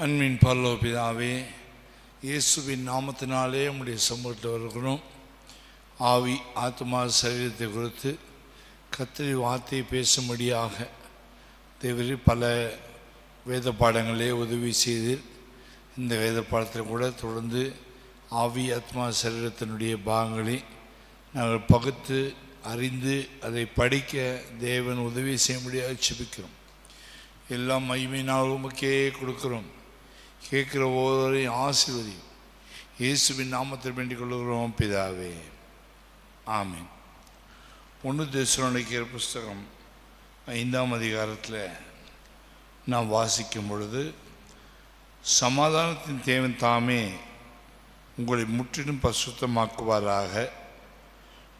அன்பின் பரலோக பிதாவே, இயேசுவின் நாமத்தினாலே உம்முடைய சமூகத்தில் வருகிறோம். ஆவி ஆத்மா சரீரத்தை குறித்து கர்த்தருடைய வார்த்தையை பேசும்படியாக தேவரே பல வேத பாடங்களே உதவி செய்தீர். இந்த வேத பாடத்தில் கூட தொடர்ந்து ஆவி ஆத்மா சரீரத்தினுடைய பாகங்களை நாங்கள் பகுத்து அறிந்து அதை படிக்க தேவன் உதவி செய்யும்படியாக ஜெபிக்கிறோம். எல்லாம் மகிமையினால் உமக்கே கொடுக்கிறோம். கேட்குற ஒவ்வொருவரையும் ஆசீர்வதியும் இயேசுவின் நாமத்தில் வேண்டிக் கொள்கிறோம் பிதாவே, ஆமீன். 1 தெசலோனிக்கேயர் புஸ்தகம் 5ஆம் அதிகாரத்தில் நாம் வாசிக்கும் பொழுது, சமாதானத்தின் தேவன் தாமே உங்களை முற்றிலும் பரிசுத்தமாக்குவாராக.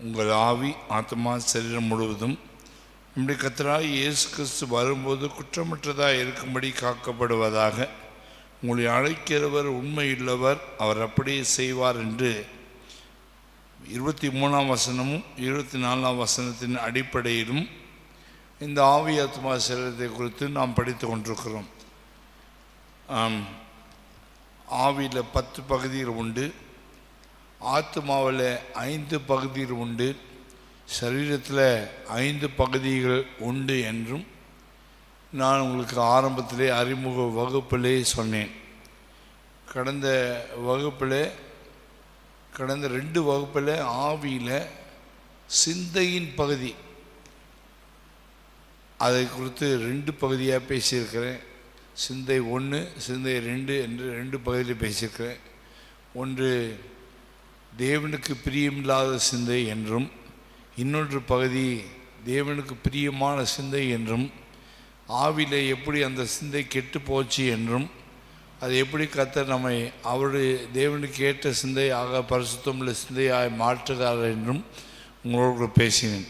உங்கள் ஆவி ஆத்மா சரீரம் முழுவதும் நம்முடைய கர்த்தராகிய இயேசு கிறிஸ்து வரும்போது குற்றமற்றதாக இருக்கும்படி காக்கப்படுவதாக. உங்களை அழைக்கிறவர் உண்மையுள்ளவர், அவர் அப்படியே செய்வார் என்று 23ஆம் வசனமும் 24ஆம் வசனத்தின் அடிப்படையிலும் இந்த ஆவி ஆத்மா சரீரத்தை குறித்து நாம் படித்து கொண்டிருக்கிறோம். ஆவியில் 10 பகுதிகள் உண்டு, ஆத்மாவில் 5 பகுதிகள் உண்டு, சரீரத்தில் 5 பகுதிகள் உண்டு என்றும் நான் உங்களுக்கு ஆரம்பத்திலே அறிமுக வகுப்பிலே சொன்னேன். கடந்த 2 வகுப்பில் ஆவியில் சிந்தையின் பகுதி, அதை குறித்து 2 பகுதியாக பேசியிருக்கிறேன். சிந்தை 1, சிந்தை 2 என்று 2 பகுதியில் பேசியிருக்கிறேன். ஒன்று தேவனுக்கு பிரியமில்லாத சிந்தை என்றும், இன்னொன்று பகுதி தேவனுக்கு பிரியமான சிந்தை என்றும், ஆவியில் எப்படி அந்த சிந்தை கெட்டு போச்சு என்றும், அது எப்படி கர்த்தர் நம்மை அவருடைய தேவனுக்கு ஏற்ற சிந்தையாக பரிசுத்தமுள்ள சிந்தையாக மாற்றுகிறார் என்றும் உங்களோடு பேசினேன்.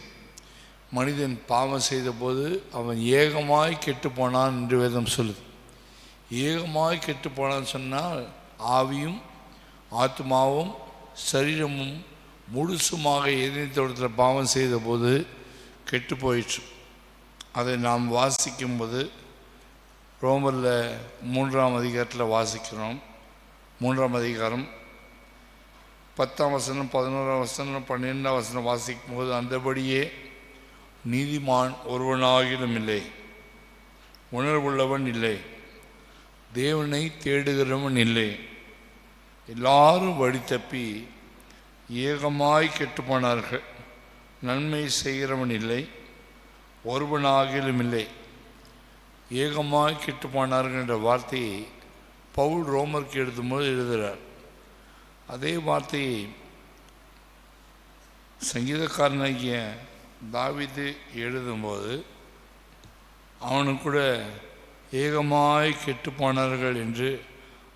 மனிதன் பாவம் செய்த போது அவன் ஏகமாய் கெட்டு போனான் என்று வேதம் சொல்லுது. ஏகமாய் கெட்டு போனான்னு சொன்னால் ஆவியும் ஆத்மாவும் சரீரமும் முழுசுமாக எதிர்த்து தோட்டத்தில் பாவம் செய்த போது கெட்டு போயிற்று. அதை நாம் வாசிக்கும்போது ரோமரில் 3ஆம் அதிகாரத்தில் வாசிக்கிறோம். 3ஆம் அதிகாரம் 10ஆம் வசனம் 11ஆம் வசனம் 12ஆம் வசனம் வாசிக்கும்போது, அந்தபடியே நீதிமான் ஒருவனாகிலும் இல்லை, உணர்வுள்ளவன் இல்லை, தேவனை தேடுகிறவன் இல்லை, எல்லாரும் வழி தப்பி ஏகமாய் கெட்டு போனார்கள், நன்மை செய்கிறவன் இல்லை, ஒருவனாகிலும் இல்லை. ஏகமாய் கெட்டு போனார்கள் என்ற வார்த்தையை பவுல் ரோமருக்கு எழுதும்போது எழுதுகிறார். அதே வார்த்தையை சங்கீதக்காரனாகிய தாவீது எழுதும்போது அவனுக்கு கூட ஏகமாய் கெட்டு போனார்கள் என்று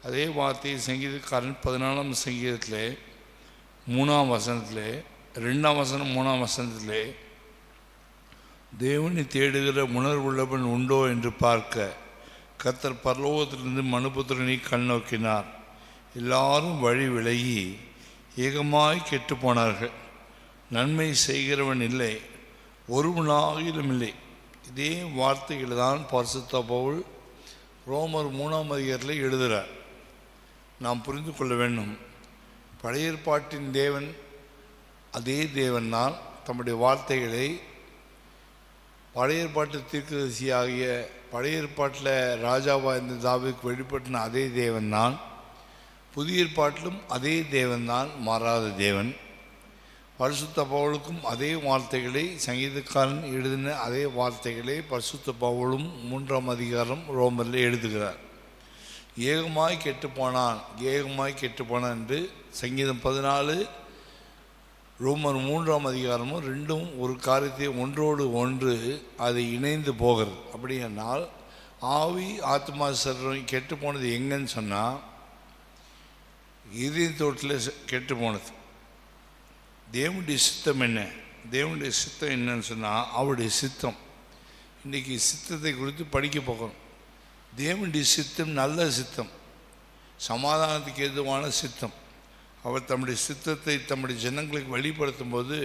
அதே வார்த்தையை சங்கீதக்காரன் 14ஆம் சங்கீதத்திலே 3ஆம் வசனத்திலே 2ஆம் வசனம் 3ஆம் வசனத்திலே, தேவனை தேடுகிற உணர்வுள்ளவன் உண்டோ என்று பார்க்க கர்த்தர் பரலோகத்திலிருந்து மனுபுத்திரனை கண்ணோக்கினார், எல்லாரும் வழி விலகி ஏகமாய் கெட்டு போனார்கள், நன்மை செய்கிறவன் இல்லை, ஒருவனாகிலும் இல்லை. இதே வார்த்தைகள் தான் பரிசுத்த பவுல் ரோமர் 3ஆம் அதிகாரத்தில் எழுதுகிறார். நாம் புரிந்து கொள்ள வேண்டும், பழைய ஏற்பாட்டின் தேவன் அதே தேவன் தான். தம்முடைய வார்த்தைகளை பழைய ஏற்பாட்டு தீர்க்கதரிசியாகிய பழைய ஏற்பாட்டில் ராஜாவாக இருந்த தாவீதுக்கு வெளிப்பட்டின அதே தேவன் தான். புதிய ஏற்பாட்டிலும் அதே தேவன் தான், மாறாத தேவன். பரிசுத்த பவுலுக்கும் அதே வார்த்தைகளை சங்கீதக்காரன் எழுதின அதே வார்த்தைகளை பரிசுத்த பவுலும் 3ஆம் அதிகாரம் ரோமரில் எழுதுகிறார். ஏகமாய் கெட்டு போனான், ஏகமாய் கெட்டு போனான் என்று சங்கீதம் 14 ரோமர் 3ஆம் அதிகாரமும் 2ம் ஒரு காரியத்தை ஒன்றோடு ஒன்று அதை இணைந்து போகிறது. அப்படி என்றால் ஆவி ஆத்மா சரீரம் கெட்டு போனது எங்கன்னு சொன்னால் இதய தோட்டத்தில் கெட்டு போனது. தேவனுடைய சித்தம் என்ன? தேவனுடைய சித்தம் என்னன்னு சொன்னால் அவருடைய சித்தம். இன்றைக்கி சித்தத்தை குறித்து படிக்க போகிறோம். தேவனுடைய சித்தம் நல்ல சித்தம், சமாதானத்துக்கு எதுவான சித்தம். அவர் தம்முடைய சித்தத்தை தம்முடைய ஜனங்களுக்கு வெளிப்படுத்தும் போது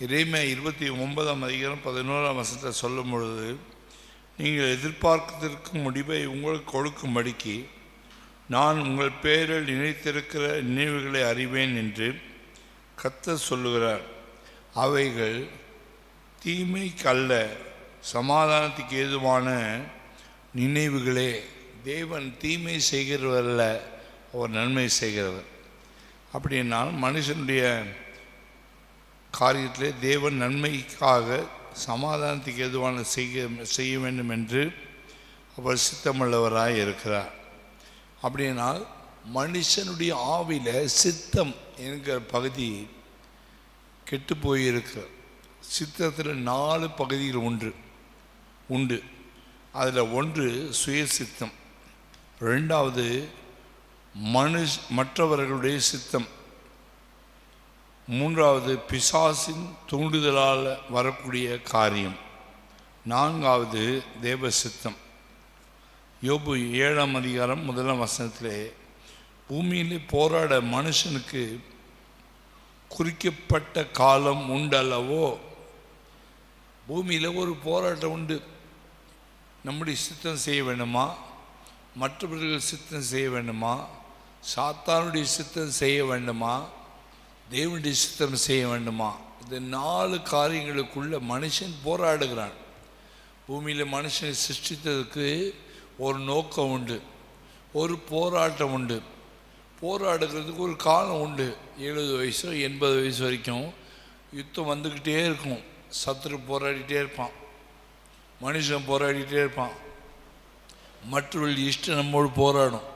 எரேமியா 29ஆம் அதிகாரம் 11ஆம் வசனத்தை சொல்லும் பொழுது, நீங்கள் எதிர்பார்க்கத்திருக்கும் முடிவை உங்களுக்கு கொடுக்கும்படிக்கு நான் உங்கள் பேரில் நினைத்திருக்கிற நினைவுகளை அறிவேன் என்று கர்த்தர் சொல்லுகிறார். அவைகள் தீமைக்கு அல்ல, சமாதானத்துக்கு ஏதுவான நினைவுகளே. தேவன் தீமை செய்கிறவரல்ல, அவர் நன்மை செய்கிறவர். அப்படின்னால் மனுஷனுடைய காரியத்திலே தேவன் நன்மைக்காக சமாதானத்துக்கு எதுவான செய்ய வேண்டும் என்று அவர் சித்தமுள்ளவராய் இருக்கிறார். அப்படின்னால் மனுஷனுடைய ஆவியில் சித்தம் என்கிற பகுதி கெட்டு போயிருக்கிற. சித்தத்தில் 4 பகுதிகள் உண்டு. அதில் ஒன்று சுயசித்தம், 2வது மற்றவர்களுடைய சித்தம், 3வது பிசாசின் தூண்டுதலால் வரக்கூடிய காரியம், 4வது தேவ சித்தம். யோபு 7ஆம் அதிகாரம் 1ஆம் வசனத்திலே பூமியிலே போராட மனுஷனுக்கு குறிக்கப்பட்ட காலம் உண்டல்லவோ. பூமியில் ஒரு போராட்டம் உண்டு. நம்முடைய சித்தம் செய்ய வேண்டுமா, மற்றவர்கள் சித்தம் செய்ய வேண்டுமா, சாத்தானுடைய சித்தம் செய்ய வேண்டுமா, தேவனுடைய சித்தம் செய்ய வேண்டுமா? இந்த 4 காரியங்களுக்குள்ள மனுஷன் போராடுகிறான். பூமியில் மனுஷனை சிருஷ்டித்ததுக்கு ஒரு நோக்கம் உண்டு, ஒரு போராட்டம் உண்டு. போராடுகிறதுக்கு ஒரு காலம் உண்டு. 70 வயசோ 80 வயசு வரைக்கும் யுத்தம் வந்துக்கிட்டே இருக்கும். சத்துரு போராடிட்டே இருப்பான், மனுஷன் போராடிட்டே இருப்பான். மற்றவர்கள் இஷ்டம் நம்மோடு போராடும்.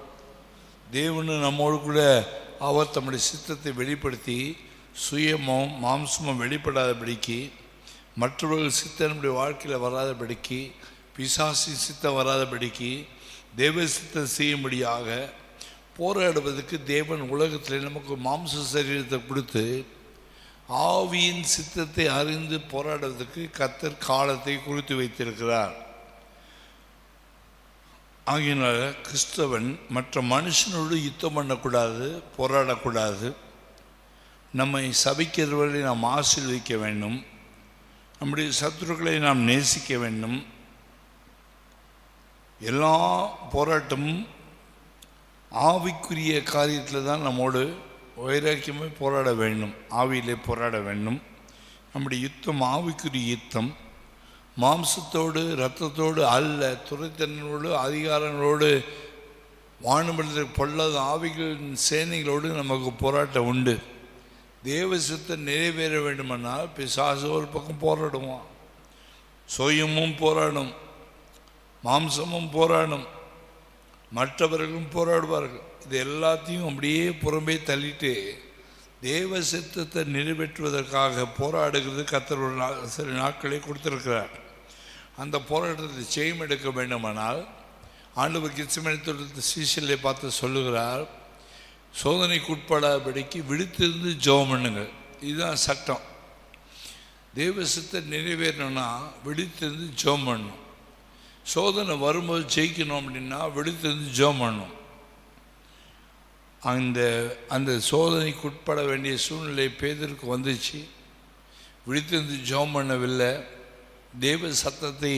தேவனு நம்மோடு கூட அவர் தம்முடைய சித்தத்தை வெளிப்படுத்தி சுயமும் மாம்சமும் வெளிப்படாதபடிக்கு, மற்றவர்கள் சித்தம் நம்முடைய வாழ்க்கையில் வராதபடிக்கு, பிசாசி சித்தம் வராதபடிக்கு, தேவ சித்தம் செய்யும்படியாக போராடுவதற்கு தேவன் உலகத்தில் நமக்கு மாம்ச சரீரத்தை கொடுத்து ஆவியின் சித்தத்தை அறிந்து போராடுவதற்கு கர்த்தர் காலத்தை குறித்து வைத்திருக்கிறார். ஆகையினால கிறிஸ்தவன் மற்ற மனுஷனோடு யுத்தம் பண்ணக்கூடாது, போராடக்கூடாது. நம்மை சபிக்கிறவர்களை நாம் ஆசீர்வதிக்க வேண்டும், நம்முடைய சத்துருக்களை நாம் நேசிக்க வேண்டும். எல்லா போராட்டமும் ஆவிக்குரிய காரியத்தில் தான் நம்மோடு வைராக்கியமே போராட வேண்டும், ஆவியிலே போராட வேண்டும். நம்முடைய யுத்தம் ஆவிக்குரிய யுத்தம், மாம்சத்தோடு இரத்தத்தோடு அல்ல, துரைத்தனோடு அதிகாரங்களோடு வானமண்டலத்தில் பொல்லாத ஆவிகளின் சேனைகளோடு நமக்கு போராட்டம் உண்டு. தேவ சித்தம் நிறைவேற வேண்டுமென்றால் பிசாசு ஒரு பக்கம் போராடுவான், சுயமும் போராடும், மாம்சமும் போராடும், மற்றவர்களும் போராடுவார்கள். இது எல்லாத்தையும் அப்படியே புறம்பே தள்ளிட்டு தேவ சித்தத்தை நிறைவேற்றுவதற்காக போராடுகிறது கர்த்தர் சில நாட்களை கொடுத்திருக்கிறார். அந்த போராட்டத்தை ஜெயம் எடுக்க வேண்டுமானால் ஆண்டவர் கெத்செமனே தோட்டத்தில் சீஷர்களை பார்த்து சொல்லுகிறார், சோதனைக்கு உட்படாதபடிக்கு விழித்திருந்து ஜெபம் பண்ணுங்கள். இதுதான் சட்டம். தேவ சித்தம் நிறைவேறணும்னா விழித்திருந்து ஜெபம் பண்ணணும். சோதனை வரும்போது ஜெயிக்கணும் அப்படின்னா விழித்திருந்து ஜெபம் பண்ணணும். அந்த சோதனைக்கு உட்பட வேண்டிய சூழ்நிலை பேதருக்கு வந்துச்சு. விழித்திருந்து ஜெபம் பண்ணவில்லை, தேவ சத்தத்தை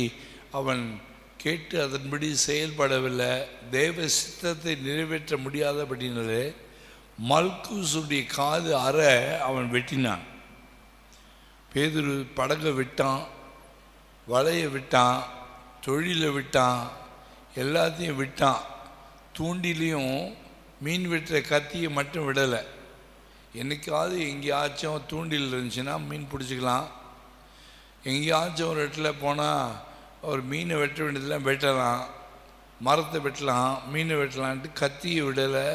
அவன் கேட்டு அதன்படி செயல்படவில்லை. தேவ சித்தத்தை நிறைவேற்ற முடியாதபடினாலே மல்கூசுடைய காது அற அவன் வெட்டினான். பேதுரு படகை விட்டான், வலையை விட்டான், தொழிலை விட்டான், எல்லாத்தையும் விட்டான். தூண்டிலையும் மீன் வெட்டுற கத்தியை மட்டும் விடலை. என்றைக்காவது எங்கேயாச்சும் தூண்டில் இருந்துச்சுன்னா மீன் பிடிச்சிக்கலாம். எங்கேயாச்சும் ஒரு இடத்துல போனால் ஒரு மீனை வெட்ட வேண்டியதெல்லாம் வெட்டலாம், மரத்தை வெட்டலாம், மீனை வெட்டலான்ட்டு கத்தியை விடலை,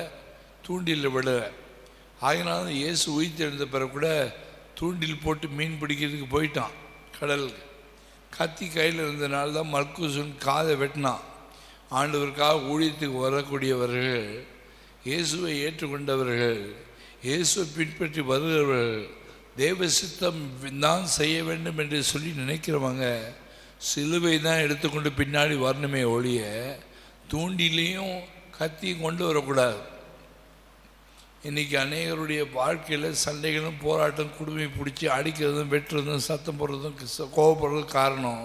தூண்டில் விடலை. ஆகினால இயேசு உயிர்த்தெழுந்த பிறகு கூட தூண்டில் போட்டு மீன் பிடிக்கிறதுக்கு போயிட்டான் கடலுக்கு. கத்தி கையில் இருந்தனால தான் மல்கூசுன் காதை வெட்டினான். ஆண்டவருக்காக ஊழியத்துக்கு வரக்கூடியவர்கள், இயேசுவை ஏற்றுக்கொண்டவர்கள், இயேசுவை பின்பற்றி வருகிறவர்கள், தேவ சித்தம் தான் செய்ய வேண்டும் என்று சொல்லி நினைக்கிறவங்க சிலுவை தான் எடுத்துக்கொண்டு பின்னாடி வரணுமே ஒழிய தூண்டிலையும் கத்தியும் கொண்டு வரக்கூடாது. இன்றைக்கி அநேகருடைய வாழ்க்கையில் சண்டைகளும் போராட்டம், குடும்பம் பிடிச்சி அடிக்கிறதும் வெட்டுறதும் சத்தம் போடுறதும் கோவப்படுறதும் காரணம்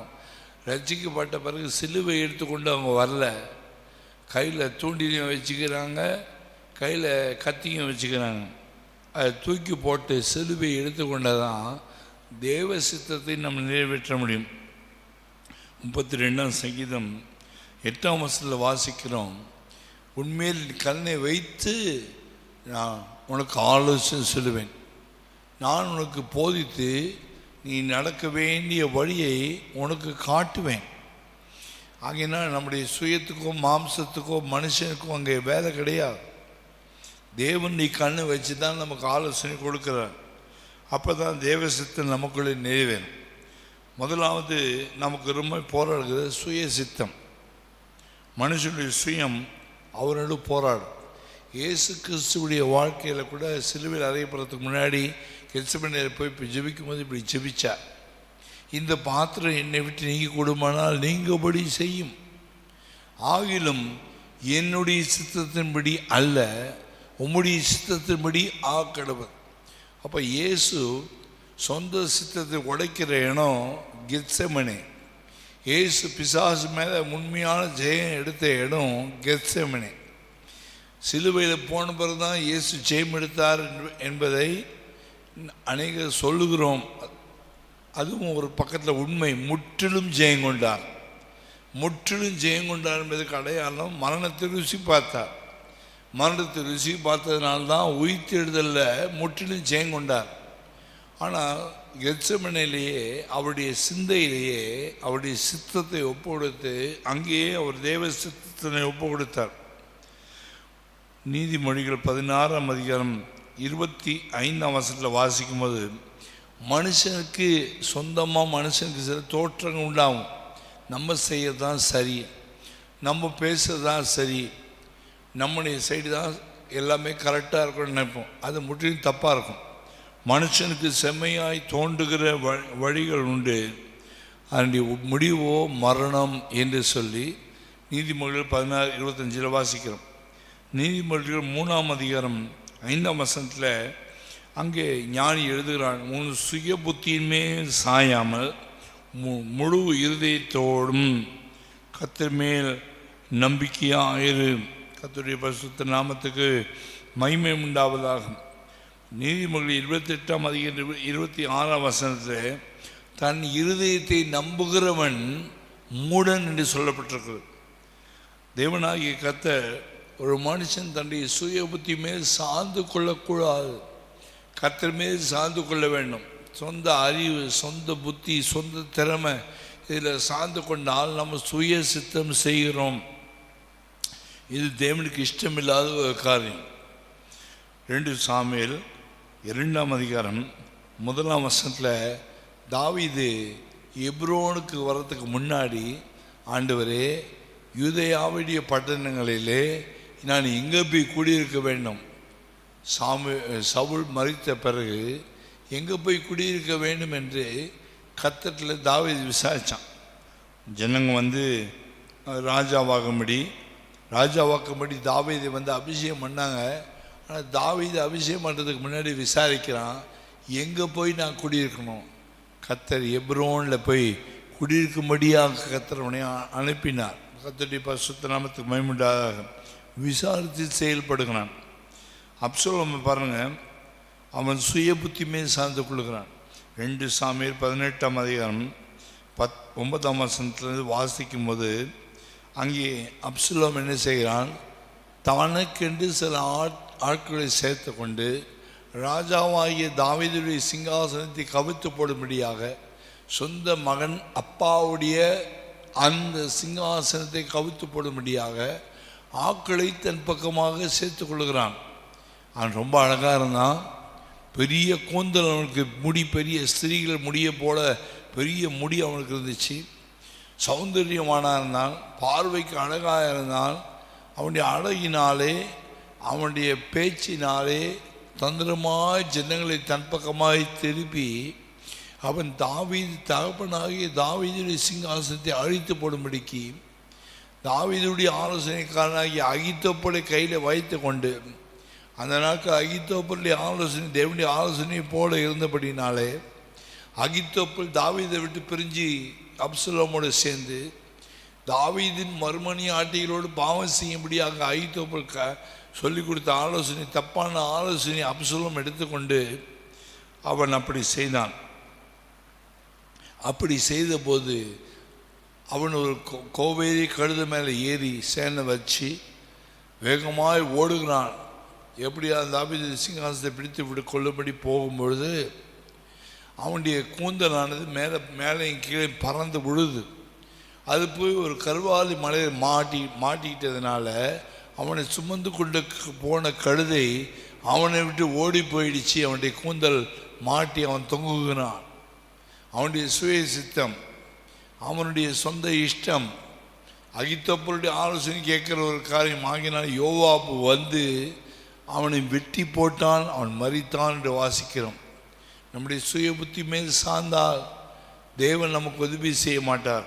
ரட்சிக்கப்பட்ட பிறகு சிலுவை எடுத்துக்கொண்டு அவங்க வரல. கையில் தூண்டிலையும் வச்சுக்கிறாங்க, கையில் கத்தியும் வச்சுக்கிறாங்க. அதை தூக்கி போட்டு சிலுவை எடுத்துக்கொண்டதான் தேவ சித்தத்தை நம்ம நிறைவேற்ற முடியும். 32ஆம் சங்கீதம் 8ஆம் வசனத்தில் வாசிக்கிறோம், உன்மேல் கண்ணை வைத்து நான் உனக்கு ஆலோசனை சொல்லுவேன், நான் உனக்கு போதித்து நீ நடக்க வேண்டிய வழியை உனக்கு காட்டுவேன். ஆகையினால் நம்முடைய சுயத்துக்கோ மாம்சத்துக்கோ மனுஷனுக்கோ அங்கே வேலை கிடையாது. தேவன் நீ கண்ணை வச்சு தான் நமக்கு ஆலோசனை கொடுக்குறார். அப்போ தான் தேவ சித்தம் நமக்குள்ளே நிறைவேறும். முதலாவது நமக்கு ரொம்ப போராடுகிறது சுய சித்தம். மனுஷனுடைய சுயம் அவரோடு போராடும். இயேசு கிறிஸ்துவுடைய வாழ்க்கையில் கூட சிலுவையில் அறையப்படுறதுக்கு முன்னாடி கெத்செமனேல போய் ஜெபிக்கும் போது இப்படி ஜெபிச்சார், இந்த பாத்திரம் என்னை விட்டு நீங்கி கூடுமானால் நீங்கபடி செய்யும், ஆகிலும் என்னுடைய சித்தத்தின்படி அல்ல உம்முடைய சித்தத்தின்படி ஆக்கடவர். அப்போ இயேசு சொந்த சித்தத்தை உடைக்கிற இடம் கெத்செமனே. இயேசு பிசாசு மேலே உண்மையான ஜெயம் எடுத்த இடம் கெத்செமனே. சிலுவையில் போன பிறகு தான் இயேசு ஜெயம் எடுத்தார் என்பதை அநேகர் சொல்லுகிறோம். அதுவும் ஒரு பக்கத்தில் உண்மை. முற்றிலும் ஜெயம் கொண்டார். முற்றிலும் ஜெயம் கொண்டார் என்பதுக்கு அடையாளம் மரணத்தை ருசி பார்த்தார். மரணத்தை ருசி பார்த்ததுனால்தான் உயிர்த்தெழுதலில் முற்றிலும் ஜெயம் கொண்டார். ஆனால் கெத்செமனேலேயே அவருடைய சிந்தையிலேயே அவருடைய சித்தத்தை ஒப்பு கொடுத்து அங்கேயே அவர் தேவ சித்தத்தை ஒப்பு கொடுத்தார். நீதிமொழிகள் 16ஆம் அதிகாரம் 25ஆம் வசனத்தில் வாசிக்கும் போது, மனுஷனுக்கு சொந்தமாக மனுஷனுக்கு சில தோற்றங்கள் உண்டாகும். நம்ம செய்யறதான் சரி, நம்ம பேசுறது தான் சரி, நம்முடைய சைடு தான் எல்லாமே கரெக்டாக இருக்கும்னு நினைப்போம். அது முற்றிலும் தப்பாக இருக்கும். மனுஷனுக்கு செம்மையாய் தோன்றுகிற வழிகள் உண்டு, அதனுடைய முடிவோ மரணம் என்று சொல்லி நீதிமொழிகள் 16:25 வாசிக்கிறோம். நீதிமொழிகள் 3ஆம் அதிகாரம் 5ஆம் வசனத்தில் அங்கே ஞானி எழுதுகிறான், உன் சுய புத்தியின் மேல் சாயாமல் முழு இருதயத்தோடும் கர்த்தர் மேல் நம்பிக்கையாயிரு, கர்த்தருடைய பரிசுத்த நாமத்துக்கு மகிமை உண்டாவதாக. நீதிமொழி 28ஆம் அதிகாரம் 26ஆம் வசனத்தில் தன் இருதயத்தை நம்புகிறவன் மூடன் என்று சொல்லப்பட்டிருக்கிறது. தேவனாகிய கர்த்தர் ஒரு மனுஷன் தன்னுடைய சுய புத்தி மேல் சார்ந்து கொள்ளக்கூடாது, கர்த்தர் மேல் சார்ந்து கொள்ள வேண்டும். சொந்த அறிவு, சொந்த புத்தி, சொந்த திறமை இதில் சார்ந்து கொண்டால் நம்ம சுய சித்தம் செய்கிறோம். இது தேவனுக்கு இஷ்டமில்லாத ஒரு காரியம். 2 சாமுவேல் 2ஆம் அதிகாரம் 1ஆம் வசனத்தில் தாவீது எப்ரோனுக்கு வர்றதுக்கு முன்னாடி, ஆண்டவரே யூதேயாவுடைய பட்டணங்களிலே நான் எங்கே போய் குடியிருக்க வேண்டும், சவுல் மரித்த பிறகு எங்கே போய் குடியிருக்க வேண்டும் என்று கர்த்தரில் தாவீது விசாரித்தான். ஜனங்க ராஜாவாக்கும்படி தாவீதை அபிஷேகம் பண்ணாங்க. ஆனால் தாவீது அபிஷேகம் பண்ணுறதுக்கு முன்னாடி விசாரிக்கிறான், எங்கே போய் நான் குடியிருக்கணும். கர்த்தர் எப்ரோனில் போய் குடியிருக்கும்படியாக கர்த்தர் உன்னை அனுப்பினார். கர்த்தருடைய பரிசுத்த நாமத்துக்கு மகிமை உண்டாக. விசாரித்து செயல்படுகிறான். அப்சலோம் பாருங்கள், அவன் சுய புத்தி மேல் சார்ந்து கொள்கிறான். 2 சாமுவேல் 18ஆம் அதிகாரம் 9ஆம் வசனத்திலிருந்து வாசிக்கும் போது அங்கே அப்சலோம் என்ன செய்கிறான், தனக்கென்று சில ஆட்களை சேர்த்து கொண்டு ராஜாவாகிய தாவீதுடைய சிங்காசனத்தை கவிழ்த்து போடும்படியாக சொந்த மகன் அப்பாவுடைய அந்த சிங்காசனத்தை கவிழ்த்து போடும்படியாக ஆட்களை தன் பக்கமாக சேர்த்து கொள்கிறான். அவன் ரொம்ப அழகாக இருந்தான். பெரிய கூந்தல் அவனுக்கு, முடி பெரிய ஸ்திரீகள் முடிய போல பெரிய முடி அவனுக்கு இருந்துச்சு. சௌந்தரியமான இருந்தான், பார்வைக்கு அழகாக இருந்தான். அவனுடைய அழகினாலே அவனுடைய பேச்சினாலே தந்திரமாய் ஜனங்களை தன் பக்கமாய் திருப்பி அவன் தாவீது தகப்பனாகிய தாவீதுடைய சிங்காசனத்தை அழித்து போடும்படிக்கு தாவீதுடைய ஆலோசனைக்காரனாகிய அகித்தோப்பலை கையில் வைத்து கொண்டு, அந்த நாட்கள் அகித்தோப்பலுடைய ஆலோசனை தேவனுடைய ஆலோசனை போல இருந்தபடினாலே அகித்தோப்பல் தாவீதை விட்டு பிரிஞ்சு அப்சலோமோடு சேர்ந்து தாவீதின் மறுமணி ஆட்டிகளோடு பாவம் செய்யும்படியாக அகித்தோப்பல் சொல்லிக் கொடுத்த ஆலோசனை, தப்பான ஆலோசனை அப்சலோம் எடுத்துக்கொண்டு அவன் அப்படி செய்தான். அப்படி செய்தபோது அவன் ஒரு கோவேரி கழுத மேலே ஏறி சேனை வச்சு வேகமாய் ஓடுகிறான். எப்படி அந்த தாவீது சிங்காசனத்தை பிடித்து விட்டு கொள்ளும்படி போகும்பொழுது அவனுடைய கூந்தலானது மேலே கீழே பறந்து விழுது. அது போய் ஒரு கருவாலி மலையில் மாட்டிக்கிட்டதுனால அவனை சுமந்து கொண்டு போன கழுதை அவனை விட்டு ஓடி போயிடுச்சு. அவனுடைய கூந்தல் மாட்டி அவன் தொங்குகிறான். அவனுடைய சுய சித்தம், அவனுடைய சொந்த இஷ்டம், அகித்தோப்பலுடைய ஆலோசனை கேட்குற ஒரு காரியம் ஆகினால் யோவாபு வந்து அவனை வெட்டி போட்டான், அவன் மரித்தான் என்று வாசிக்கிறோம். நம்முடைய சுய புத்தி மேல் சார்ந்தால் தேவன் நமக்கு உதவி செய்ய மாட்டார்.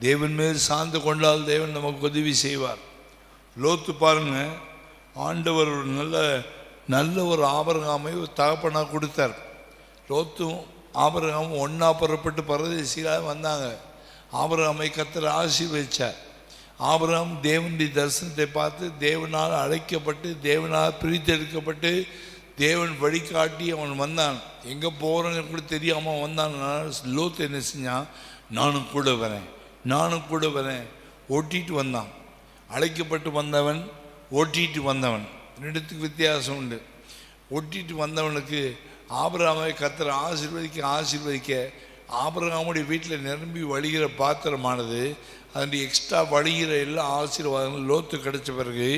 தேவன் மேல் சார்ந்து கொண்டால் தேவன் நமக்கு உதவி செய்வார். லோத்து பாருங்க, ஆண்டவர் ஒரு நல்ல ஒரு ஆபிரகாமை ஒரு தகப்பனாக கொடுத்தார். லோத்தும் ஆபிரகாமும் ஒன்றா புறப்பட்டு பரதேசிகளாக வந்தாங்க. ஆபிரகாமை கர்த்தர் ஆசீர்வதிச்சார். ஆபிரகாம் தேவனுடைய தரிசனத்தை பார்த்து தேவனால் அழைக்கப்பட்டு தேவனால் பிரித்தெடுக்கப்பட்டு தேவன் வழிகாட்டி அவன் வந்தான். எங்கே போகிறேன்னு கூட தெரியாமல் வந்தான். லோத்து என்ன செஞ்சான்? நானும் கூட வரேன் ஓட்டிகிட்டு வந்தான். அழைக்கப்பட்டு வந்தவன், ஓட்டிகிட்டு வந்தவன், ரெண்டுத்துக்கு வித்தியாசம் உண்டு. ஓட்டிகிட்டு வந்தவனுக்கு ஆபிரகாமை கர்த்தர் ஆசீர்வதிக்க ஆபிரகாமுடைய வீட்டில் நிரம்பி வழிகிற பாத்திரமானது அதனுடைய எக்ஸ்ட்ரா வழிகிற எல்லா ஆசீர்வாதங்களும் லோத்து கிடைச்ச பிறகு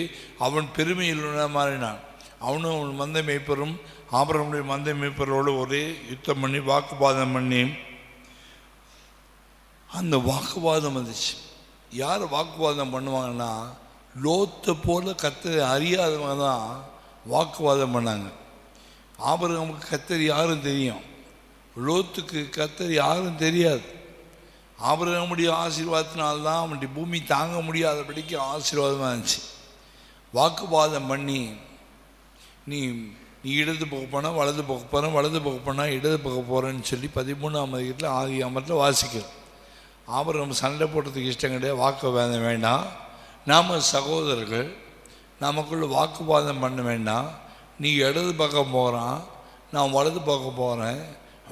அவன் பெருமையில் மாறினான். அவனும் அவன் மந்தை மேய்ப்பரும் ஆபிரகாமுடைய மந்தை மேய்ப்பரோடு ஒரே யுத்தம் பண்ணி வாக்குவாதம் பண்ணி அந்த வாக்குவாதம் வந்துச்சு. யார் வாக்குவாதம் பண்ணுவாங்கன்னா லோத்தை போல கர்த்தரை அறியாதவங்க தான் வாக்குவாதம் பண்ணாங்க. ஆபிரகாமுக்கு கர்த்தர் யாரும் தெரியும், லோத்துக்கு கர்த்தர் யாரும் தெரியாது. ஆபிரகாமுடைய ஆசீர்வாதத்தினால்தான் அவனுடைய பூமி தாங்க முடியாதபடிக்கு ஆசீர்வாதமாக இருந்துச்சு. வாக்குவாதம் பண்ணி நீ இடது போக போனால் வலது போக போகிறேன், வலது போக போனால் இடது போக போகிறேன்னு சொல்லி 13ஆம் அதிகாரத்தில் ஆதியாகமத்தில் வாசிக்கிறோம். ஆபிரகாம் சண்டை போடுறதுக்கு இஷ்டம் கிடையாது. வாக்குவாதம் வேண்டாம், நாம் சகோதரர்கள், நமக்குள்ள வாக்குவாதம் பண்ண வேண்டாம். நீ இடது பக்கம் போகிறான், நான் வலது பக்கம் போகிறேன்,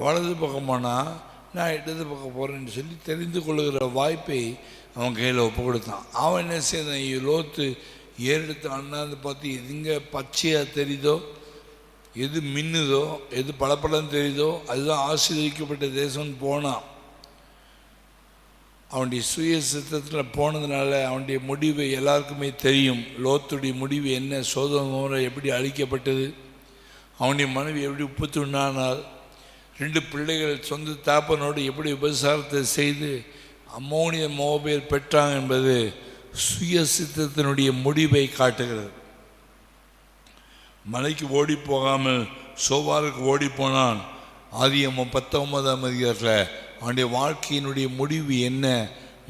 வலது பக்கம் போனால் நான் இடது பக்கம் போகிறேன்னு சொல்லி தெரிந்து கொள்ளுகிற வாய்ப்பை அவன் கையில் ஒப்பு கொடுத்தான். அவன் என்ன செய்தான்? லோத்து ஏறெடுத்து அண்ணாந்து பார்த்து எதுங்க பச்சையாக தெரியுதோ, எது மின்னுதோ, எது பளபளன்னு தெரியுதோ அதுதான் ஆசீர்வதிக்கப்பட்ட தேசம்னு போனான். அவனுடைய சுய சித்தத்தில் போனதுனால அவனுடைய முடிவு எல்லாருக்குமே தெரியும். லோத்துடைய முடிவு என்ன? சோதோம் எப்படி அழிக்கப்பட்டது, அவனுடைய மனைவி எப்படி உப்புத்துண்டானால், 2 பிள்ளைகள் சொந்த தாப்பனோடு எப்படி விபசாரத்தை செய்து அம்மோனிய மோபேர் பெற்றாங்க என்பது சுய சித்தத்தினுடைய முடிவை காட்டுகிறது. மலைக்கு ஓடி போகாமல் சோவாருக்கு ஓடி போனான். ஆதியாகமம் 19ஆம் அதிகாரத்தில் அவனுடைய வாழ்க்கையினுடைய முடிவு என்ன?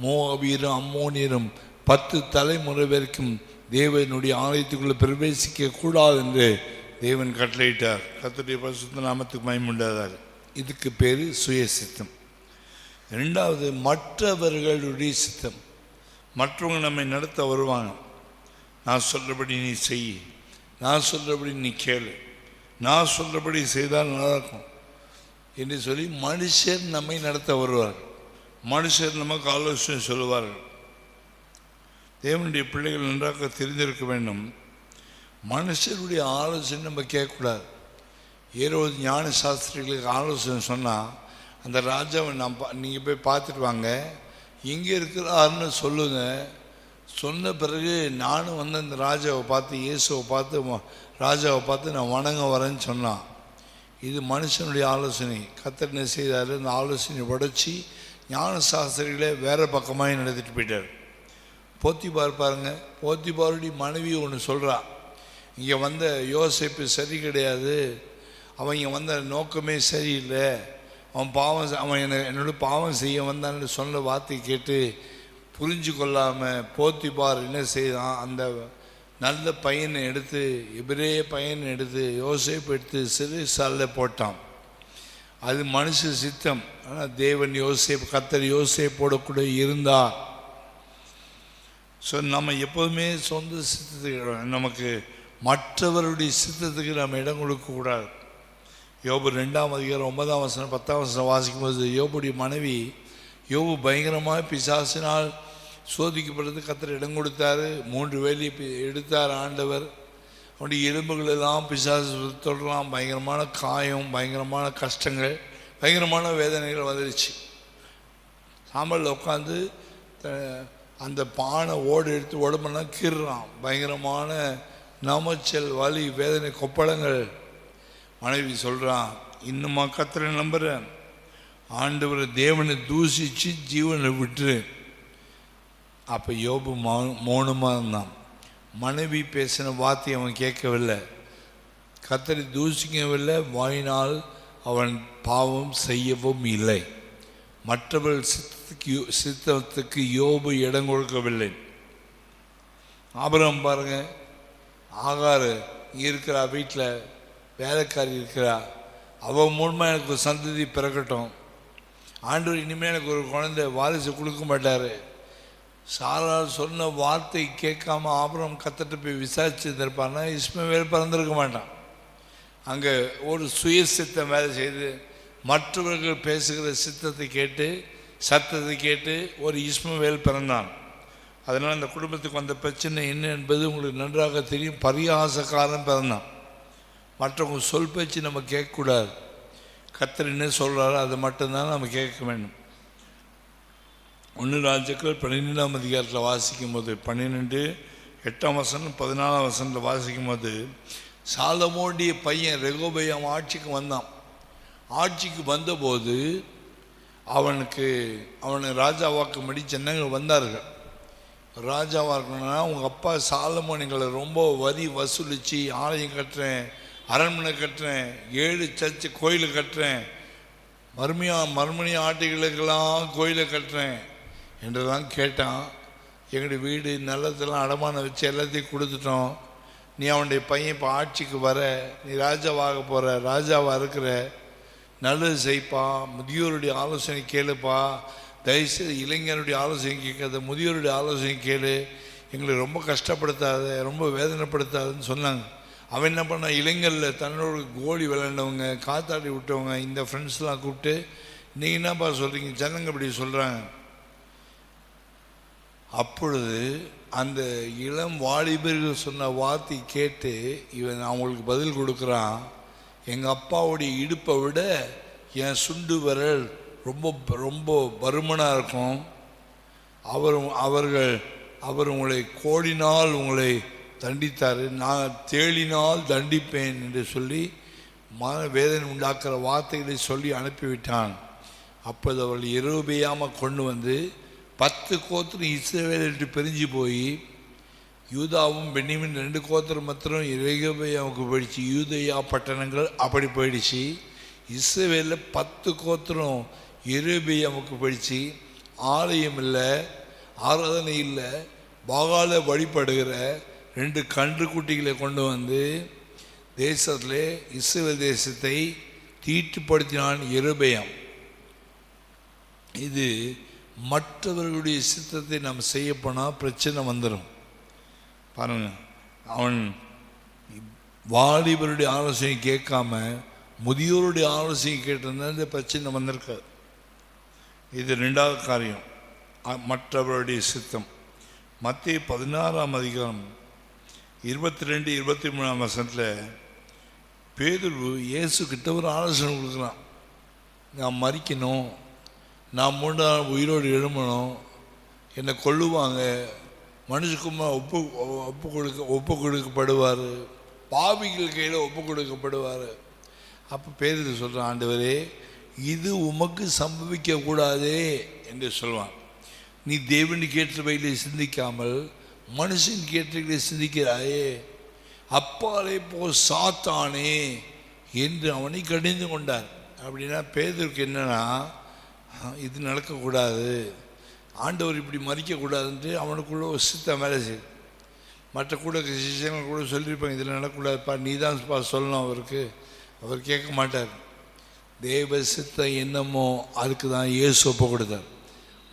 மோவாபியரும் அம்மோனியரும் 10 தலைமுறை வரைக்கும் தேவனுடைய ஆலயத்துக்குள்ளே பிரவேசிக்க கூடாது என்று தேவன் கட்டளையிட்டார். கர்த்தருடைய பரிசுத்த நாமத்துக்கு மகிமை உண்டாதாக. இதுக்கு பேர் சுய சித்தம். 2வது மற்றவர்களுடைய சித்தம். மற்றவங்க நம்மை நடத்த வருவாங்க. நான் சொல்கிறபடி நீ செய், நான் சொல்கிறபடி நீ கேளு, நான் சொல்கிறபடி செய்தால் நல்லாயிருக்கும் என்று சொல்லி மனுஷர் நம்மை நடத்த வருவார்கள். மனுஷர் நமக்கு ஆலோசனை சொல்லுவார்கள். தேவனுடைய பிள்ளைகள் நன்றாக தெரிந்திருக்க வேண்டும். மனுஷருடைய ஆலோசனை நம்ம கேட்கக்கூடாது. ஏரோது ஞான சாஸ்திரிகளுக்கு ஆலோசனை சொன்னால் அந்த ராஜாவை நீங்கள் போய் பார்த்துட்டு வாங்க, எங்கே இருக்கிறாருன்னு சொல்லுங்கள். சொன்ன பிறகு நானும் வந்து அந்த ராஜாவை பார்த்து, இயேசுவை பார்த்து, ராஜாவை பார்த்து நான் வணங்க வரேன்னு சொன்னான். இது மனுஷனுடைய ஆலோசனை. கர்த்தர் என்ன செய்தார்? இந்த ஆலோசனை உடைச்சி ஞான சாஸ்திரிகளே வேறு பக்கமாக நடத்திட்டு போயிட்டார். போத்திபார் பாருங்க, போத்திபாருடைய மனைவி ஒன்று சொல்கிறா, இங்கே வந்த யோசேப்பு சரி கிடையாது, அவன் இங்கே வந்த நோக்கமே சரியில்லை, அவன் என்னோட பாவம் செய்ய வந்தான்னு சொன்ன வார்த்தை கேட்டு புரிஞ்சு கொள்ளாமல் போத்திபார் என்ன செய்தான்? அந்த நல்ல பையனை எடுத்து, எபிரேய பையனை எடுத்து, யோசேப்பு எடுத்து சிறைசாலையில் போட்டான். அது மனுஷ சித்தம். ஆனால் தேவன் கர்த்தர் யோசேப்போட கூட இருந்தார். ஸோ நம்ம எப்போதுமே சொந்த சித்தத்துக்கு, நமக்கு மற்றவருடைய சித்தத்துக்கு நம்ம இடம் கொடுக்கக்கூடாது. யோபு 2ஆம் அதிகாரம் 9ஆம் வசனம் 10ஆம் வசனம் வாசிக்கும்போது யோபுடைய மனைவி யோபு பயங்கரமாக பிசாசினால் சோதிக்கப்படுறது கர்த்தர் இடம் கொடுத்தாரு. 3 வேலி எடுத்தார் ஆண்டவர். அவனுடைய எலும்புகள் எல்லாம் பிசாசு தொடரலாம். பயங்கரமான காயம், பயங்கரமான கஷ்டங்கள், பயங்கரமான வேதனைகள் வந்துடுச்சு. சாம்பலில் உட்காந்து அந்த பானை எடுத்து உடம்பெல்லாம் கீறுறான். பயங்கரமான நாமச்சல், வலி, வேதனை, கொப்பளங்கள். மனைவி சொல்கிறான், இன்னுமா கர்த்தரை நம்புகிறேன், ஆண்டவரை தேவனை தூசிச்சு ஜீவனை விட்டுரு. அப்போ யோபு மௌனமாக இருந்தான். மனைவி பேசின வார்த்தை அவன் கேட்கவில்லை, கர்த்தரை தூசிக்கவில்லை, வாயினால் அவன் பாவம் செய்யவும் இல்லை. மற்றவர்கள் சித்தத்துக்கு யோபு இடம் கொடுக்கவில்லை. ஆபிரகாம் பாருங்க, ஆகார் இங்கே இருக்கிறா, வீட்டில் வேலைக்காரி இருக்கிறா, அவன் மூலமாக எனக்கு ஒரு சந்ததி பிறக்கட்டும், ஆண்டவர் இனிமேல் எனக்கு ஒரு குழந்தை வாரிசு கொடுக்க மாட்டார். சாரால் சொன்ன வார்த்தை கேட்காம ஆபிரகாம் கர்த்தர்ட்ட போய் விசாரிச்சுருப்பான்னா இஸ்மவேல் பிறந்திருக்க மாட்டான். அங்கே ஒரு சுய சித்தம் வேலை செய்து மற்றவர்கள் பேசுகிற சத்தத்தை கேட்டு ஒரு இஸ்மவேல் பிறந்தான். அதனால் இந்த குடும்பத்துக்கு வந்த பிரச்சனை என்ன என்பது உங்களுக்கு நன்றாக தெரியும். பரியாசக்காரன் பிறந்தான். மற்றவங்க சொல் பேச்சு நம்ம கேட்கக்கூடாது. கர்த்தர் என்ன சொல்கிறாரோ அதை மட்டும்தான் நம்ம கேட்க வேண்டும். 1 ராஜாக்கள் 12ஆம் அதிகாரத்தில் வாசிக்கும் போது 12:8ஆம் வசனம் 14ஆம் வசனத்தில் வாசிக்கும் போது சாலமோனுடைய பையன் ரெகோபெயாம் ஆட்சிக்கு வந்தான். ஆட்சிக்கு வந்தபோது அவனை ராஜாவாக்கும்படி ஜனங்கள் வந்தார்கள். ராஜாவாக இருக்கணும்னா உங்கள் அப்பா சாலமோன் எங்களை ரொம்ப வரி வசூலித்து ஆலயம் கட்டுறேன், அரண்மனை கட்டுறேன், 7 சர்ச்சு கோயிலை கட்டுறேன், மறுமணி ஆட்டைகளுக்கெல்லாம் கோயிலை கட்டுறேன் என்றுதான் கேட்டான். எங்களுடைய வீடு நல்லதெல்லாம் அடமானம் வச்சு எல்லாத்தையும் கொடுத்துட்டோம். நீ அவனுடைய பையன் இப்போ ஆட்சிக்கு வர, நீ ராஜாவாக போகிற, ராஜாவாக இருக்கிற, நல்லது செய்ப்பா, முதியோருடைய ஆலோசனை கேளுப்பா, தயவுசெய்து இளைஞருடைய ஆலோசனை கேட்காத, முதியோருடைய ஆலோசனை கேளு, எங்களை ரொம்ப கஷ்டப்படுத்தாத, ரொம்ப வேதனைப்படுத்தாதுன்னு சொன்னாங்க. அவன் என்ன பண்ணான், இளைஞரில் தன்னோட கோலி விளையாண்டவங்க, காத்தாடி விட்டவங்க, இந்த ஃப்ரெண்ட்ஸ்லாம் கூப்பிட்டு நீங்கள் என்னப்பா சொல்கிறீங்க, ஜனங்க இப்படி சொல்கிறாங்க. அப்பொழுது அந்த இளம் வாலிபர்கள் சொன்ன வார்த்தை கேட்டு இவன் அவங்களுக்கு பதில் கொடுக்குறான், எங்கள் அப்பாவுடைய இடுப்பை விட என் சுண்டு விரல் ரொம்ப ரொம்ப பருமனாக இருக்கும். அவர் உங்களை கோடினால் உங்களை தண்டித்தார், நான் தேளினால் தண்டிப்பேன் என்று சொல்லி மன வேதனை உண்டாக்குற வார்த்தைகளை சொல்லி அனுப்பிவிட்டான். அப்போது அவர்கள் யெரொபெயாமை கொண்டு வந்து 10 கோத்திரம் இஸ்ரவேலிட்டு பிரிஞ்சு போய் யூதாவும் பென்யமீன் 2 கோத்திரம் மாத்திரம் ரெகோபெயாமுக்கு போயிடுச்சு. யூதயா பட்டணங்கள் அப்படி போயிடுச்சு. இஸ்ரவேலில் 10 கோத்திரம் யெரொபெயாமுக்கு போயிடுச்சு. ஆலயம் இல்லை, ஆராதனை இல்லை, பாகால வழிபடுகிற 2 கன்றுக்குட்டிகளை கொண்டு வந்து தேசத்தில் இஸ்ரவேல் தேசத்தை தீட்டுப்படுத்தினான் யெரொபெயாம். இது மற்றவர்களுடைய சித்தத்தை நாம் செய்யப்போனால் பிரச்சனை வந்துடும். பாருங்க, அவன் வாலிபருடைய ஆலோசனை கேட்காம முதியோருடைய ஆலோசனை கேட்டிருந்தா இந்த பிரச்சனை வந்திருக்காது. இது 2வது காரியம், மற்றவருடைய சித்தம். மத்தேயு 16ஆம் அதிகாரம் 22-23ஆம் வசனத்தில் பேதுரு இயேசு கிட்ட ஒரு ஆலோசனை கொடுக்குறான். நான் மரிக்கணும், நான் 3 நாள் உயிரோடு எழும்பணும், என்னை கொல்லுவாங்க, மனுஷகுமார் ஒப்பு கொடுக்கப்படுவார், பாவிகள் கையில் ஒப்பு கொடுக்கப்படுவார். அப்போ பேதுரு சொல்கிறான், ஆண்டவரே இது உமக்கு சம்பவிக்கக்கூடாதே என்று சொல்வான். நீ தேவனுக்கு ஏற்றவைகளை சிந்திக்காமல் மனுஷனுக்கு ஏற்றவைகளை சிந்திக்கிறாயே, அப்பாலே போ சாத்தானே என்று அவனை கடிந்து கொண்டார். அப்படின்னா பேதுருக்கு என்னன்னா, இது நடக்கக்கூடாது, ஆண்டவர் இப்படி மறிக்கக்கூடாதுன்ட்டு அவனுக்குள்ள ஒரு சித்தம் வேலை செய்யுது. மற்ற கூட சிஷியங்கள் கூட சொல்லியிருப்பாங்க, இதில் நடக்கக்கூடாதுப்பா, நீ தான் சொல்லணும் அவருக்கு, அவர் கேட்க மாட்டார். தேவ சித்தம் என்னமோ அதுக்கு தான் இயேசு ஒப்பு கொடுத்தார்.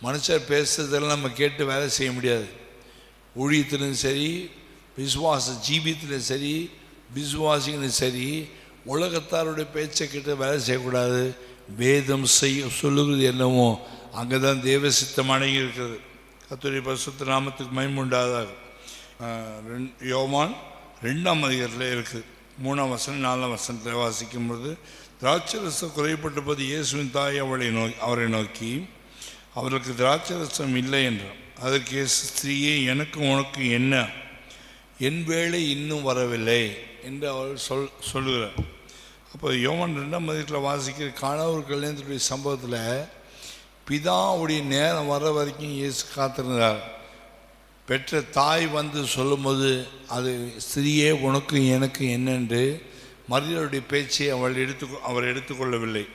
மனுஷர் பேசுறதெல்லாம் நம்ம கேட்டு வேலை செய்ய முடியாது. ஊழியத்திலும் சரி, விசுவாச ஜீவியத்திலும் சரி, விசுவாசிகளும் சரி, உலகத்தாருடைய பேச்சை கேட்டு வேலை செய்யக்கூடாது. வேதம் சொல்லுகிறது என்னவோ அங்கே தான் தேவ சித்தம் அடங்கி இருக்கிறது. கர்த்தருடைய பரிசுத்த நாமத்துக்கு மகிமை உண்டாதாக. யோவான் 2ஆம் அதிகாரத்தில் இருக்குது. 3ஆம் வசனம் 4ஆம் வசனத்தில் வாசிக்கும் பொழுது, திராட்சரசம் குறைப்பட்ட போது இயேசுவின் தாய் அவரை நோக்கி அவர்களுக்கு திராட்சரசம் இல்லை என்றார். அதற்கு இயேசு, ஸ்திரீயே, எனக்கும் உனக்கு என்ன, என் வேளை இன்னும் வரவில்லை என்று அவர் சொல்லுகிறார். அப்போ யோவான் 2ஆம் அதிகாரத்தில் வாசிக்கிற காணவர் கல்யாணத்துடைய சம்பவத்தில் பிதாவுடைய நேரம் வர வரைக்கும் இயேசு காத்திருந்தார். பெற்ற தாய் வந்து சொல்லும்போது அது, ஸ்திரீயே உனக்கு எனக்கு என்னென்று மரியாளுடைய பேச்சை அவர் எடுத்துக்கொள்ளவில்லை.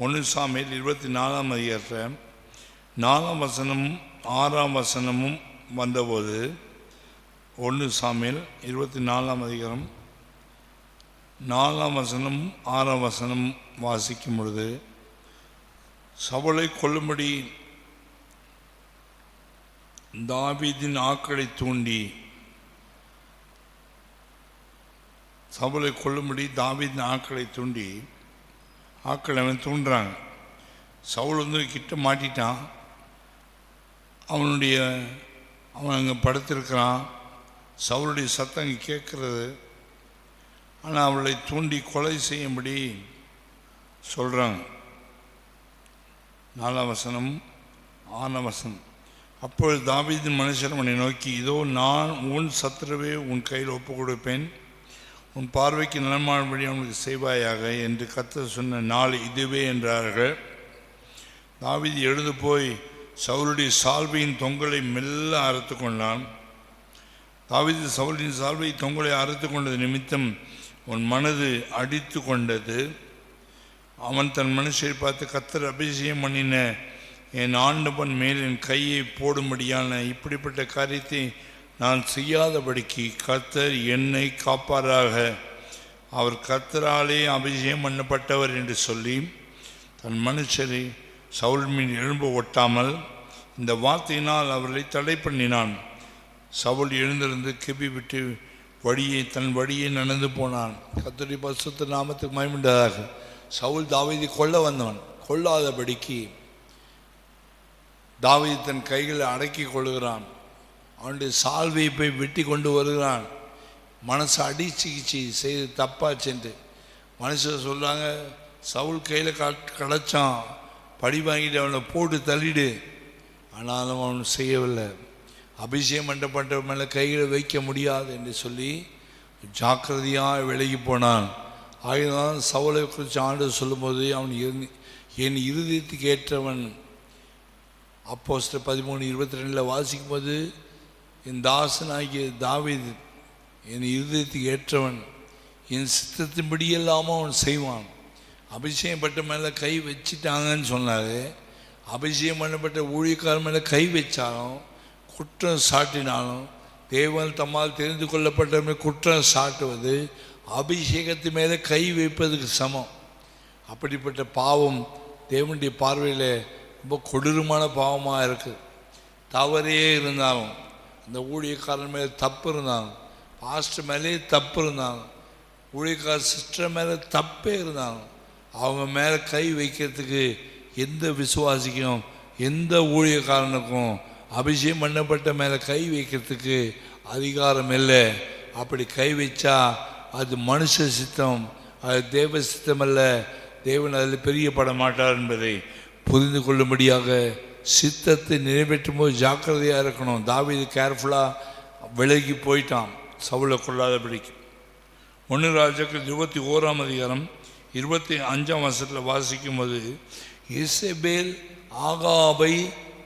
1 சாமுவேல் 24ஆம் அதிகாரத்தில் 4ஆம் வசனமும் 6ஆம் வசனமும் வந்தபோது, 1 சாமுவேல் 24ஆம் அதிகாரம் 4ஆம் வசனமும் 6ஆம் வசனமும் வாசிக்கும் பொழுது, சவுலை கொல்லும்படி தாவீதின் ஆட்களை தூண்டி, சவுலை கொல்லும்படி தாவீதின் ஆட்களை தூண்டி, ஆட்களை அவன் தூண்டுறாங்க. சவுல் வந்து கிட்ட மாட்டிட்டான். அவன் அங்கே படுத்திருக்கிறான். சவுளுடைய சத்தம் அங்கே கேட்குறது. ஆனால் அவளை தூண்டி கொலை செய்யும்படி சொல்கிறாங்க. 4ஆம் வசனம் 6ஆம் வசனம். அப்பொழுது தாவீதின் மனுஷர் அவனை நோக்கி, இதோ நான் உன் சத்துருவை உன் கையில் ஒப்பு கொடுப்பேன், உன் பார்வைக்கு நலமானபடி அவனுக்கு செய்வாயாக என்று கர்த்தர் சொன்ன நாள் இதுவே என்றார்கள். தாவீது எழுந்து போய் சவுலுடைய சால்வையின் தொங்கலை மெல்ல அறுத்து கொண்டான். தாவீது சவுலின் சால்வை தொங்கலை அறுத்து கொண்டது நிமித்தம் உன் மனது அடித்து கொண்டது. அவன் தன் மனுஷரை பார்த்து, கர்த்தர் அபிஷேகம் பண்ணின என் ஆண்டவன் மேல் என் கையை போடும்படியான இப்படிப்பட்ட காரியத்தை நான் செய்யாதபடிக்கு கர்த்தர் என்னை காப்பாராக, அவர் கர்த்தராலே அபிஷேகம் பண்ணப்பட்டவர் என்று சொல்லி தன் மனுஷரை சவுல் மீன் எழும்ப ஒட்டாமல் இந்த வார்த்தையினால் அவர்களை தடை பண்ணினான். சவுல் எழுந்திருந்து கிபி விட்டு தன் வழியை நடந்து போனான். கர்த்தருடைய பரிசுத்த நாமத்துக்கு மகிமை உண்டாதாக. சவுல் தாவீதை கொல்ல வந்தவன். கொல்லாதபடிக்கு தாவீது தன் கைகளை அடக்கி கொள்கிறான். அவனுடைய சால்வையை போய் வெட்டி கொண்டு வருகிறான். மனசை அடிச்சிக்கிச்சு செய்து தப்பாச்சுன்ட்டு மனுஷன் சொல்கிறாங்க, சவுல் கையில் கிடச்சான், படி வாங்கிட்டு அவனை போட்டு தள்ளிடு. ஆனாலும் அவன் செய்யவில்லை. அபிஷேகம் பண்ணப்பட்ட மேலே கைகளை வைக்க முடியாது என்று சொல்லி ஜாக்கிரதையாக விலகி போனான். ஆகினாலும் சவுலை குறித்து ஆண்டவர் சொல்லும்போது, அவன் என் இருதயத்துக்கு ஏற்றவன். அப்போஸ்தலர் 13:22 வாசிக்கும் போது, என் தாசனாகிய தாவீது என் இருதயத்துக்கு ஏற்றவன், என் சித்தத்தின்படியெல்லாமல் அவன் செய்வான். அபிஷேகம் பட்ட மேலே கை வச்சிட்டாங்கன்னு சொன்னார். அபிஷேகம் பண்ணப்பட்ட ஊழியக்காரன் மேலே கை வச்சாலும் குற்றம் சாட்டினாலும், தேவன் தம்மால் தெரிந்து கொள்ளப்பட்ட குற்றம் சாட்டுவது அபிஷேகத்து மேலே கை வைப்பதுக்கு சமம். அப்படிப்பட்ட பாவம் தேவனுடைய பார்வையில் ரொம்ப கொடூரமான பாவமாக இருக்குது. தவறே இருந்தாலும், அந்த ஊழியக்காரன் மேலே தப்பு இருந்தாலும், பாஸ்டர் மேலே தப்பு இருந்தாலும், ஊழியக்கார சிஸ்டர் மேலே தப்பே இருந்தாலும், அவங்க மேலே கை வைக்கிறதுக்கு எந்த விசுவாசிக்கும் எந்த ஊழியக்காரனுக்கும் அபிஷேகம் பண்ணப்பட்ட மேலே கை வைக்கிறதுக்கு அதிகாரம் இல்லை. அப்படி கை வச்சா அது மனுஷ சித்தம், அது தேவ சித்தம் அல்ல. தேவன் அதில் பிரியப்பட மாட்டார் என்பதை புரிந்து கொள்ளும்படியாக சித்தத்தை நிறைவேற்றும் போது ஜாக்கிரதையாக இருக்கணும். தாவீது கேர்ஃபுல்லாக விலகி போயிட்டான் சவுலை கொள்ளாதபடிக்கு. 1 ராஜாக்கள் 21ஆம் அதிகாரம் 25ஆம் வசனத்தில் வாசிக்கும் போது, இசபேல் ஆகாபை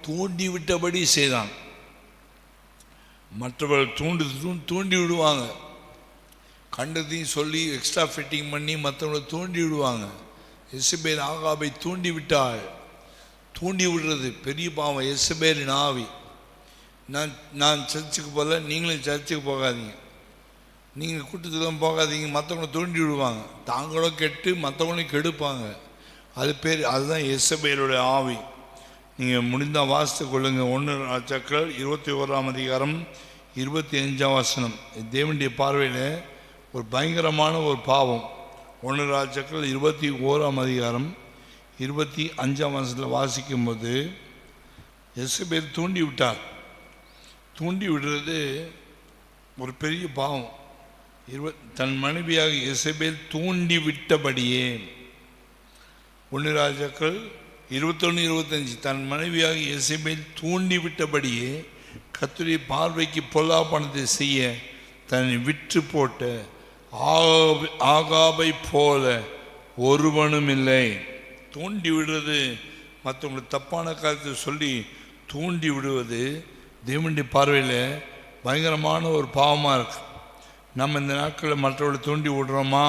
தூண்டிவிட்டபடி செய்தான். மற்றவர்கள் தூண்டி விடுவாங்க, கண்டதையும் சொல்லி எக்ஸ்ட்ரா ஃபிட்டிங் பண்ணி மற்றவங்களை தூண்டி விடுவாங்க. இசபேல் ஆகாபை தூண்டி விட்டாள். தூண்டி விடுறது பெரிய பாவம். இசபேலின் ஆவி, நான் சர்ச்சுக்கு போகல, நீங்களும் சர்ச்சுக்கு போகாதீங்க, நீங்கள் கூட்டத்துக்கு போகாதீங்க, மற்றவங்களை தூண்டி விடுவாங்க. தாங்களும் கெட்டு மற்றவங்களையும் கெடுப்பாங்க. அதுதான் எசபேலுடைய ஆவி. நீங்கள் முடிந்தால் வாசித்து கொள்ளுங்கள். 1 ராஜாக்கள் 21ஆம் அதிகாரம் 25ஆம் வசனம். தேவனுடைய பார்வையில் ஒரு பயங்கரமான ஒரு பாவம். 1 ராஜாக்கள் 21ஆம் அதிகாரம் 25ஆம் வசனத்தில் வாசிக்கும்போது எசபேல் தூண்டி விட்டார். தூண்டி விடுறது ஒரு பெரிய பாவம். தன் மனைவியாக எசபேல் தூண்டி விட்டபடியே 1 ராஜாக்கள் 21-25 தன் மனைவியாக எசபேல் தூண்டி விட்டபடியே கர்த்தருடைய பார்வைக்கு பொல்லாப்பானதை செய்ய தன்னை விற்று போட்ட ஆகாபை போல ஒருவனும் இல்லை. தூண்டி விடுறது, மற்றவங்களுக்கு தப்பான காரியத்தை சொல்லி தூண்டி விடுவது தேவனுடைய பார்வையில் பயங்கரமான ஒரு பாவமாக இருக்கு. நம்ம இந்த நாட்களில் மற்றவர்களை தூண்டி விடுறோமா?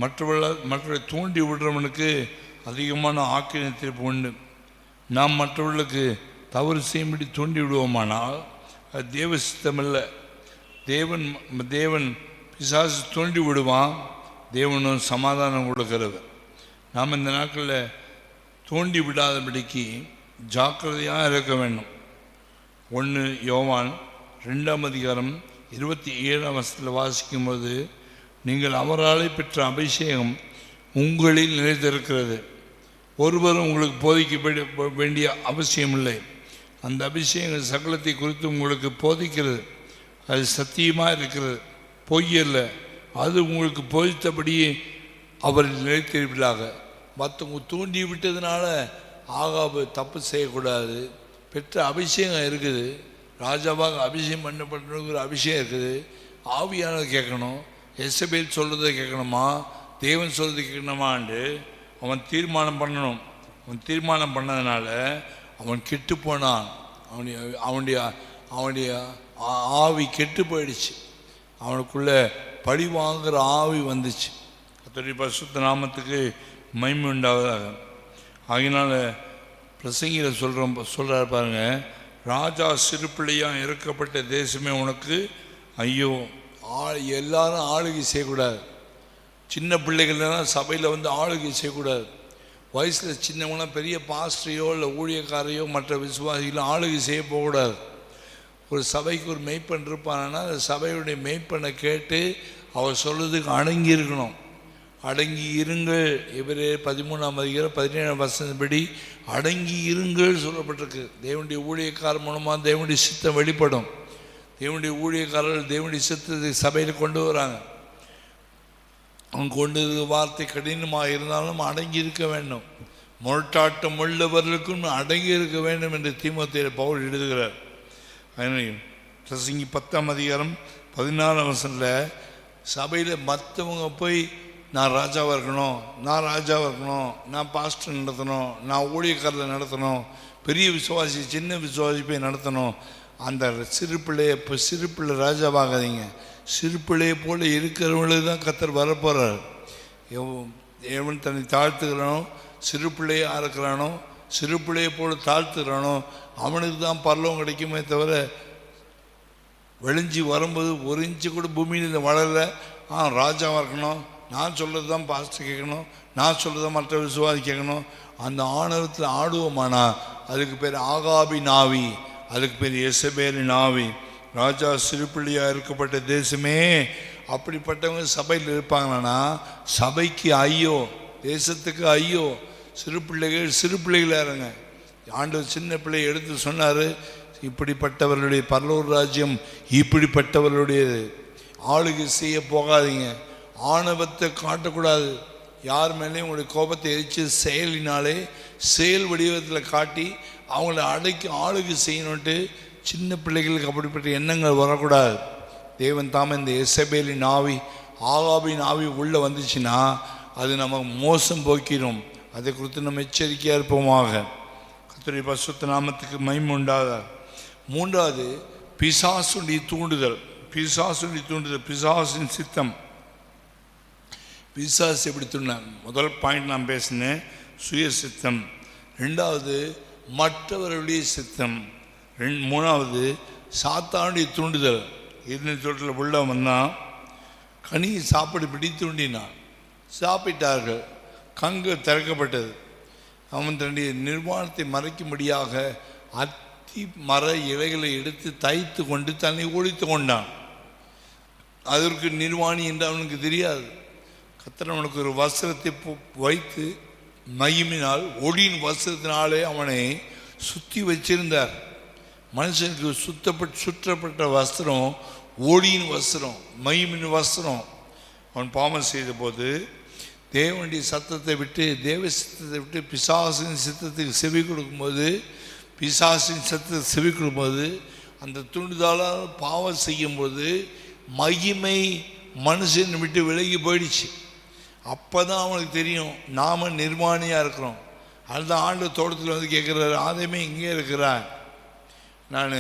மற்றவர்களை தூண்டி விடுறவனுக்கு அதிகமான ஆக்கினை தீர்ப்பு உண்டு. நாம் மற்றவர்களுக்கு தவறு செய்யும்படி தூண்டி விடுவோமானால் அது தேவ சித்தமில்லை. தேவன் பிசாசு தூண்டி விடுவான், தேவனும் சமாதானம் கொடுக்கிறவர். நாம் இந்த நாட்களில் தூண்டி விடாதபடிக்கு ஜாக்கிரதையாக இருக்க வேண்டும். 1 யோவான் 2ஆம் அதிகாரம் 27ஆம் வசனத்தில் வாசிக்கும்போது, நீங்கள் அவராலே பெற்ற அபிஷேகம் உங்களில் நிலைத்திருக்கிறது, ஒருவரும் உங்களுக்கு போதிக்க வேண்டிய அவசியம் இல்லை. அந்த அபிஷேகம் சகலத்தை குறித்து உங்களுக்கு போதிக்கிறது. அது சத்தியமாக இருக்கிறது, பொய்யல்ல. அது உங்களுக்கு போதித்தபடியே அவர்கள் நிலைத்திருப்பதாக. மற்றவங்க தூண்டி விட்டதுனால ஆகாபு தப்பு செய்யக்கூடாது. பெற்ற அபிஷேகம் இருக்குது, ராஜாவாக அபிஷேகம் பண்ணப்படுற அபிஷேகம் இருக்குது. ஆவியானது கேட்கணும், எசபேல் சொல்கிறத கேட்கணுமா, தேவன் சொல்கிறது கேட்கணுமான்னு அவன் தீர்மானம் பண்ணணும். அவன் தீர்மானம் பண்ணதுனால அவன் கெட்டு போனான். அவனுடைய ஆவி கெட்டு போயிடுச்சு. அவனுக்குள்ளே பழி வாங்குகிற ஆவி வந்துச்சு. கர்த்தருடைய பரிசுத்த நாமத்துக்கு மகிமை உண்டாவதாக. ஆகினால பிரசங்கியில் சொல்கிறார் பாருங்க, ராஜா சிறு பிள்ளையாக இறக்கப்பட்ட தேசமே உனக்கு ஐயோ. எல்லாரும் ஆளுகை செய்யக்கூடாது. சின்ன பிள்ளைகள்லாம் சபையில் வந்து ஆளுகை செய்யக்கூடாது. வயசில் சின்னவங்கன்னா பெரிய பாஸ்டரையோ இல்லை ஊழியக்காரையோ மற்ற விசுவாசிகளோ ஆளுகை செய்ய போகக்கூடாது. ஒரு சபைக்கு ஒரு மெய்ப்பன் இருப்பானா, அந்த சபையுடைய மெய்ப்பனை கேட்டு அவர் சொல்கிறதுக்கு அடங்கி இருக்கணும். அடங்கி இருங்கள், இவரே 13ஆம் அதிகாரம் 17ஆம் வசனப்படி அடங்கி இருங்கள் சொல்லப்பட்டிருக்கு. தேவனுடைய ஊழியக்காரர் மூலமாக தேவனுடைய சித்தம் வெளிப்படும். தேவனுடைய ஊழியக்காரர்கள் தேவனுடைய சித்தத்தை சபையில் கொண்டு வராங்க. அவங்க கொண்டு வார்த்தை கடினமாக இருந்தாலும் அடங்கி இருக்க வேண்டும். முரட்டாட்டம் உள்ளவர்களுக்கும் அடங்கி இருக்க வேண்டும் என்று தீமோத்தேயுவில் பவுல் எழுதுகிறார். பிரசங்கி 10ஆம் அதிகாரம் 14ஆம் வசனத்தில் சபையில் மற்றவங்க போய் நான் ராஜாவாக இருக்கணும், நான் பாஸ்டர் நடத்தணும், நான் ஊழியக்காரரை நடத்தணும், பெரிய விசுவாசி சின்ன விசுவாசி போய் நடத்தணும். அந்த சிறு பிள்ளை ராஜாவாகாதீங்க. சிறு பிள்ளையை போல் இருக்கிறவங்களுக்கு தான் கர்த்தர் வரப்போகிறார். எவன் தன்னை தாழ்த்துக்கிறானோ, சிறு பிள்ளையாக இருக்கிறானோ, சிறு பிள்ளையை போல் தாழ்த்துக்கிறானோ அவனுக்கு தான் பரலோகம் கிடைக்குமே தவிர, விளைஞ்சி வரும்போது ஒரு இன்ச்சு கூட பூமியில் வளரல. ராஜாவாக இருக்கணும், நான் சொல்கிறது தான் பாஸ்டர் கேட்கணும், நான் சொல்கிறது தான் மற்ற விசுவாசி கேட்கணும். அந்த ஆணவத்தில் ஆடுவோமானா அதுக்கு பேர் ஆகாபின் ஆவி, அதுக்கு பேர் எசபேலின் ஆவி. ராஜா சிறு பிள்ளையாக இருக்கப்பட்ட தேசமே, அப்படிப்பட்டவங்க சபையில் இருப்பாங்கன்னா சபைக்கு ஐயோ, தேசத்துக்கு ஐயோ. சிறு பிள்ளைகளாக இருங்க. ஆண்டவர் சின்ன பிள்ளையை எடுத்து சொன்னார், இப்படிப்பட்டவர்களுடைய பரலோக ராஜ்யம் இப்படிப்பட்டவர்களுடையது. ஆளுகை செய்ய போகாதீங்க, ஆணவத்தை காட்டக்கூடாது. யார் மேலேயும் உங்களுடைய கோபத்தை எரிச்சு செயலினாலே செயல் வடிவத்தில் காட்டி அவங்கள அடக்கி ஆளுகை செய்யணுன்ட்டு சின்ன பிள்ளைகளுக்கு அப்படிப்பட்ட எண்ணங்கள் வரக்கூடாது. தேவன் தாம இந்த எசபேலின் ஆவி ஆகாபின் ஆவி உள்ளே வந்துச்சுன்னா அது நம்ம மோசம் போக்கிடும். அதை குறித்து நம்ம எச்சரிக்கையாக இருப்போமாக. கர்த்தருடைய பரிசுத்த நாமத்துக்கு மகிமை உண்டாக. 3வது பிசாசுடைய தூண்டுதல். பிசாசின் சித்தம். பிசாசு எப்படி தூண்டினான்? முதல் பாயிண்ட் நான் பேசினேன், சுய சித்தம். 2வது மற்றவர்களுடைய சித்தம். 3வது சாத்தானுடைய தூண்டுதல். இருந்த தோட்டத்தில் உள்ள வந்தான், கனியை சாப்பிட பிடி தூண்டினான், சாப்பிட்டார்கள். கங்கு திறக்கப்பட்டது. அவன் தன்னுடைய நிர்வாணத்தை மறைக்கும்படியாக அத்தி மர இலைகளை எடுத்து தைத்து கொண்டு தன்னை ஒழித்து கொண்டான். அதற்கு நிர்வாணி என்று அவனுக்கு தெரியாது. கர்த்தர் அவனுக்கு ஒரு வஸ்திரத்தை வைத்து மகிமினால் ஒளியின் வஸ்திரத்தினாலே அவனை சுற்றி வச்சிருந்தார். மனுஷனுக்கு சுற்றப்பட்ட வஸ்திரம் ஒளியின் வஸ்திரம், மகிமின் வஸ்திரம். அவன் பாவம் செய்த போது தேவனுடைய சத்தத்தை விட்டு, தேவ சித்தத்தை விட்டு பிசாசின் சித்தத்துக்கு செவி கொடுக்கும்போது, பிசாசின் சத்தத்தை செவி கொடுக்கும்போது, அந்த தூண்டுதலால் பாவம் செய்யும்போது மகிமை மனுஷன் விட்டு விலகி போயிடுச்சு. அப்போ தான் அவனுக்கு தெரியும் நாம் நிர்வாணியாக இருக்கிறோம். அதுதான் ஆண்டு தோட்டத்தில் வந்து கேட்குறாரு, ஆதமே இங்கே இருக்கிறான், நான்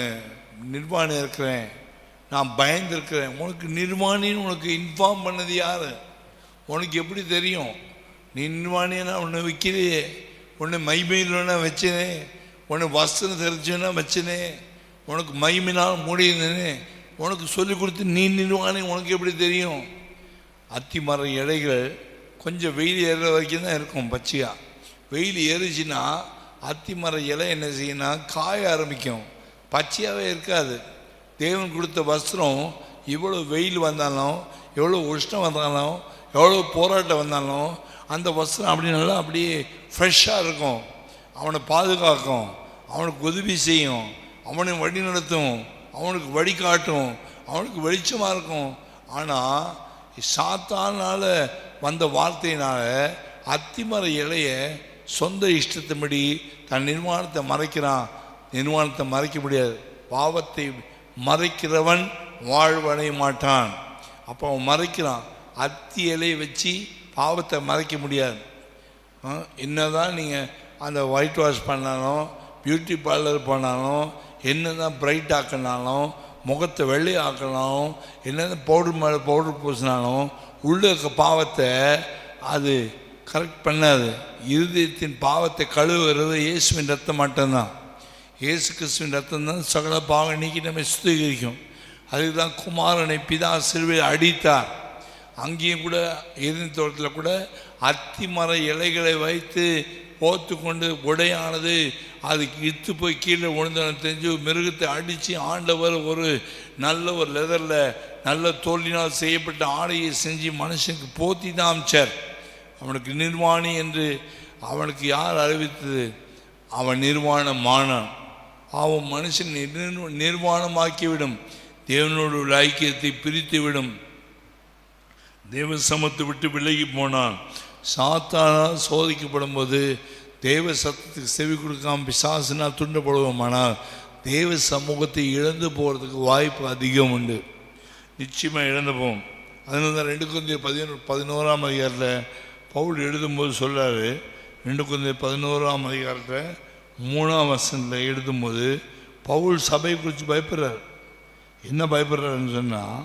நிர்வாணியாக இருக்கிறேன், நான் பயந்துருக்கிறேன். உனக்கு நிர்வாணின்னு உனக்கு இன்ஃபார்ம் பண்ணது யார்? உனக்கு எப்படி தெரியும்? நீ நிர்வாணினா உன்னை வைக்கலையே, உன்னை மைமையில்னா வச்சனே, உன்னை வஸ்திரம் தெரிச்சுன்னா வச்சனே, உனக்கு மைமினால் முடியுதுன்னு உனக்கு சொல்லி கொடுத்து நீ நிர்வாணி உனக்கு எப்படி தெரியும்? அத்தி மர இலைகள் கொஞ்சம் வெயில் ஏறுற வரைக்கும் தான் இருக்கும் பச்சையாக. வெயில் ஏறிச்சுன்னா அத்தி மர இலை என்ன செய்யணும்னா காய ஆரம்பிக்கும், பச்சையாகவே இருக்காது. தேவன் கொடுத்த வஸ்திரம் இவ்வளோ வெயில் வந்தாலும், எவ்வளோ உஷ்ணம் வந்தாலும், எவ்வளோ போராட்டம் வந்தாலும் அந்த வஸ்திரம் அப்படி நல்லா அப்படியே ஃப்ரெஷ்ஷாக இருக்கும். அவனை பாதுகாக்கும், அவனுக்கு உதவி செய்யும், அவனை வழி நடத்தும், அவனுக்கு வழிகாட்டும், அவனுக்கு வெளிச்சமாக இருக்கும். ஆனால் சாத்தானால் வந்த வார்த்தையினால் அத்திமர இலைய சொந்த இஷ்டத்தின்படி தன் நிர்வாணத்தை மறைக்கிறான். நிர்வாணத்தை மறைக்க முடியாது. பாவத்தை மறைக்கிறவன் வாழ்வடைய மாட்டான். அப்போ அவன் மறைக்கிறான். அத்தி இலையை வச்சு பாவத்தை மறைக்க முடியாது. என்னதான் நீங்கள் அந்த ஒயிட் வாஷ் பண்ணாலும், பியூட்டி பார்லர் போனாலும், என்ன தான் பிரைட் ஆக்கினாலும், முகத்தை வெள்ளை ஆக்கினாலும், என்ன பவுடர் பூசினாலும் உள்ள இருக்க பாவத்தை அது கரெக்ட் பண்ணாது. இருதயத்தின் பாவத்தை கழுவுறது இயேசுவின் ரத்தம் மட்டும்தான். இயேசு கிறிஸ்துவின் ரத்தம் தான் சகல பாவம் நீக்கி நம்ம சுத்திகரிக்கும். அதுக்கு தான் குமாரனை பிதா சிலுவையில் அடித்தார். அங்கேயும் கூட எதிர் தோட்டத்தில் கூட அத்தி மர இலைகளை வைத்து போத்து கொண்டு உடையானது அதுக்கு இத்து போய் கீழே விழுந்தன தெரிஞ்சு மிருகத்தை அடித்து ஆண்டவர் ஒரு நல்ல ஒரு லெதரில் நல்ல தோல்லினால் செய்யப்பட்ட ஆடையை செஞ்சு மனுஷனுக்கு போத்தி தான் அமைச்சார். அவனுக்கு நிர்வாணி என்று அவனுக்கு யார் அறிவித்தது? அவன் நிர்வாணமானான். அவன் மனுஷன் நிர்வாணமாக்கிவிடும், தேவனோடு உள்ள ஐக்கியத்தை பிரித்துவிடும். தேவ சமத்தை விட்டு விலகி போனான். சாத்தானால் சோதிக்கப்படும் போது தேவ சத்தத்துக்கு செவி கொடுக்காம பிசாசினால் துண்டப்படுவோமானால் தேவ சமூகத்தை இழந்து போகிறதுக்கு வாய்ப்பு அதிகம் உண்டு. நிச்சயமாக இழந்து போவோம். அதனால தான் 2 கொரிந்தியர் 11ஆம் அதிகாரத்தில் பவுல் எழுதும்போது சொல்கிறாரு. 2 கொரிந்தியர் 11ஆம் அதிகாரத்தில் 3ஆம் வசனத்தில் எழுதும்போது பவுல் சபையை குறித்து பயப்படுறார். என்ன பயப்படுறாருன்னு சொன்னால்,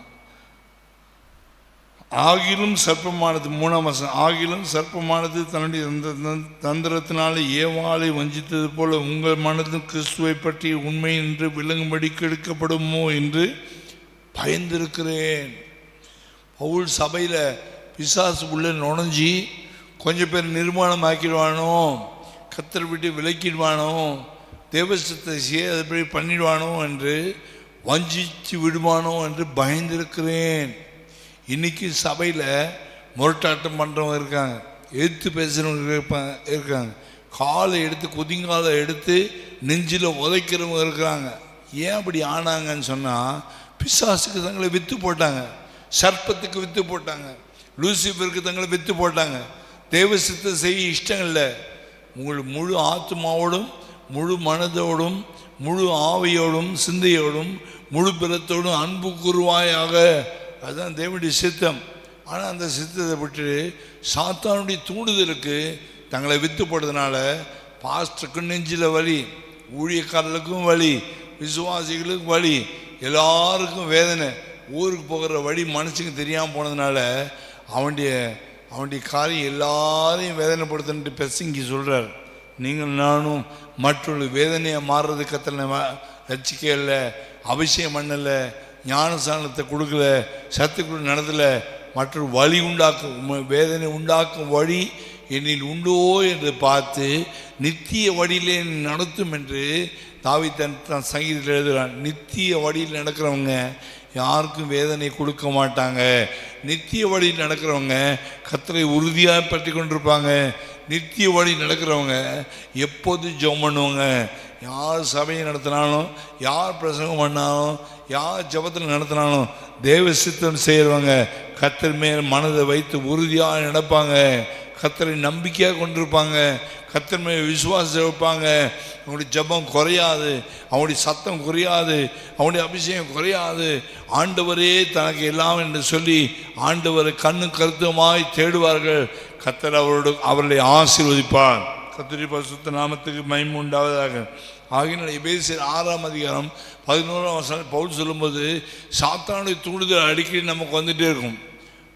ஆகிலும் சர்ப்பமானது, 3ஆம் வசனம், ஆகிலும் சர்ப்பமானது தன்னுடைய தந்திரத்தினாலே ஏவாளை வஞ்சித்தது போல உங்கள் மனதும் கிறிஸ்துவை பற்றி உண்மை என்று விளங்கும்படி கெடுக்கப்படுமோ என்று பயந்திருக்கிறேன். பவுல் சபையில் பிசாசு உள்ள நுழைஞ்சி கொஞ்சம் பேர் நிர்மாணம் ஆக்கிடுவானோ, கர்த்தர் விட்டு விலக்கிடுவானோ, தேவசத்தை அதுபடி பண்ணிடுவானோ என்று வஞ்சித்து விடுவானோ என்று பயந்திருக்கிறேன். இன்றைக்கி சபையில் முரட்டாட்டம் பண்ணுறவங்க இருக்காங்க, எடுத்து பேசுகிறவங்க இருக்காங்க, காலை எடுத்து குதிங்காலை எடுத்து நெஞ்சில் உதைக்கிறவங்க இருக்கிறாங்க. ஏன் அப்படி ஆனாங்கன்னு சொன்னால், பிசாசுக்கு தங்களை விற்று போட்டாங்க, சர்ப்பத்துக்கு விற்று போட்டாங்க, லூசிபருக்கு தங்களை விற்று போட்டாங்க. தேவசித்தை செய்ய இஷ்டம் இல்லை. உங்கள் முழு ஆத்மாவோடும் முழு மனதோடும் முழு ஆவியோடும் சிந்தையோடும் முழு பலத்தோடும் அன்பு கூறுவாயாக. அதுதான் தேவனுடைய சித்தம். ஆனால் அந்த சித்தத்தை விட்டு சாத்தானுடைய தூண்டுதலுக்கு தங்களை விற்று போடுறதுனால பாஸ்டருக்கும் நெஞ்சில் வலி, ஊழியக்காரர்களுக்கும் வலி, விசுவாசிகளுக்கும் வலி, எல்லாருக்கும் வேதனை. ஊருக்கு போகிற வழி மனுஷங்க தெரியாமல் போனதுனால அவனுடைய காரியம் எல்லாரையும் வேதனைப்படுத்துன்ட்டு பெருசிங்கி சொல்கிறார். நீங்கள் நானும் மற்றொரு வேதனையை மாறுறது கத்தனை ரசிக்க இல்லை, அபிஷேகம் பண்ணலை, ஞானசானத்தை கொடுக்கல, சத்துக்குள் நடத்தலை, மற்றொரு வழி உண்டாக்கும் வேதனை உண்டாக்கும் வழி என்னில் உண்டோ என்று பார்த்து நித்திய வழியிலே நடத்தும் என்று தாவீது தன் சங்கீதத்தில் எழுதுகிறான். நித்திய வழியில் நடக்கிறவங்க யாருக்கும் வேதனை கொடுக்க மாட்டாங்க. நித்திய வழியில் நடக்கிறவங்க கர்த்தரை உறுதியாக பற்றி கொண்டிருப்பாங்க. நித்திய வழி நடக்கிறவங்க எப்போது ஜெபம் பண்ணுவாங்க. யார் சபையை நடத்தினாலும், யார் பிரசங்கம் பண்ணாலும், யார் ஜெபத்தில் நடத்தினாலும் தேவ சித்தம் செய்கிறவங்க கர்த்தர் மேல் மனதை வைத்து உறுதியாக நடப்பாங்க. கர்த்தரை நம்பிக்கையாக கொண்டிருப்பாங்க. கர்த்தர் மேல் விசுவாசம் வைப்பாங்க. அவங்களுடைய ஜெபம் குறையாது, அவங்களுடைய சத்தம் குறையாது, அவங்களுடைய அபிஷேகம் குறையாது. ஆண்டவரே தனக்கு எல்லாம் என்று சொல்லி ஆண்டவரை கண்ணு கருத்துமாய் தேடுவார்கள். கர்த்தர் அவர்களை ஆசீர்வதிப்பார். கர்த்தருடைய பரிசுத்த நாமத்துக்கு மகிமை உண்டாவதாக. ஆகினால் எபேசியர் 6:11 பவுல் சொல்லும்போது சாத்தானுடைய தூண்டுதல் அடிக்கடி நமக்கு வந்துகிட்டே இருக்கும்.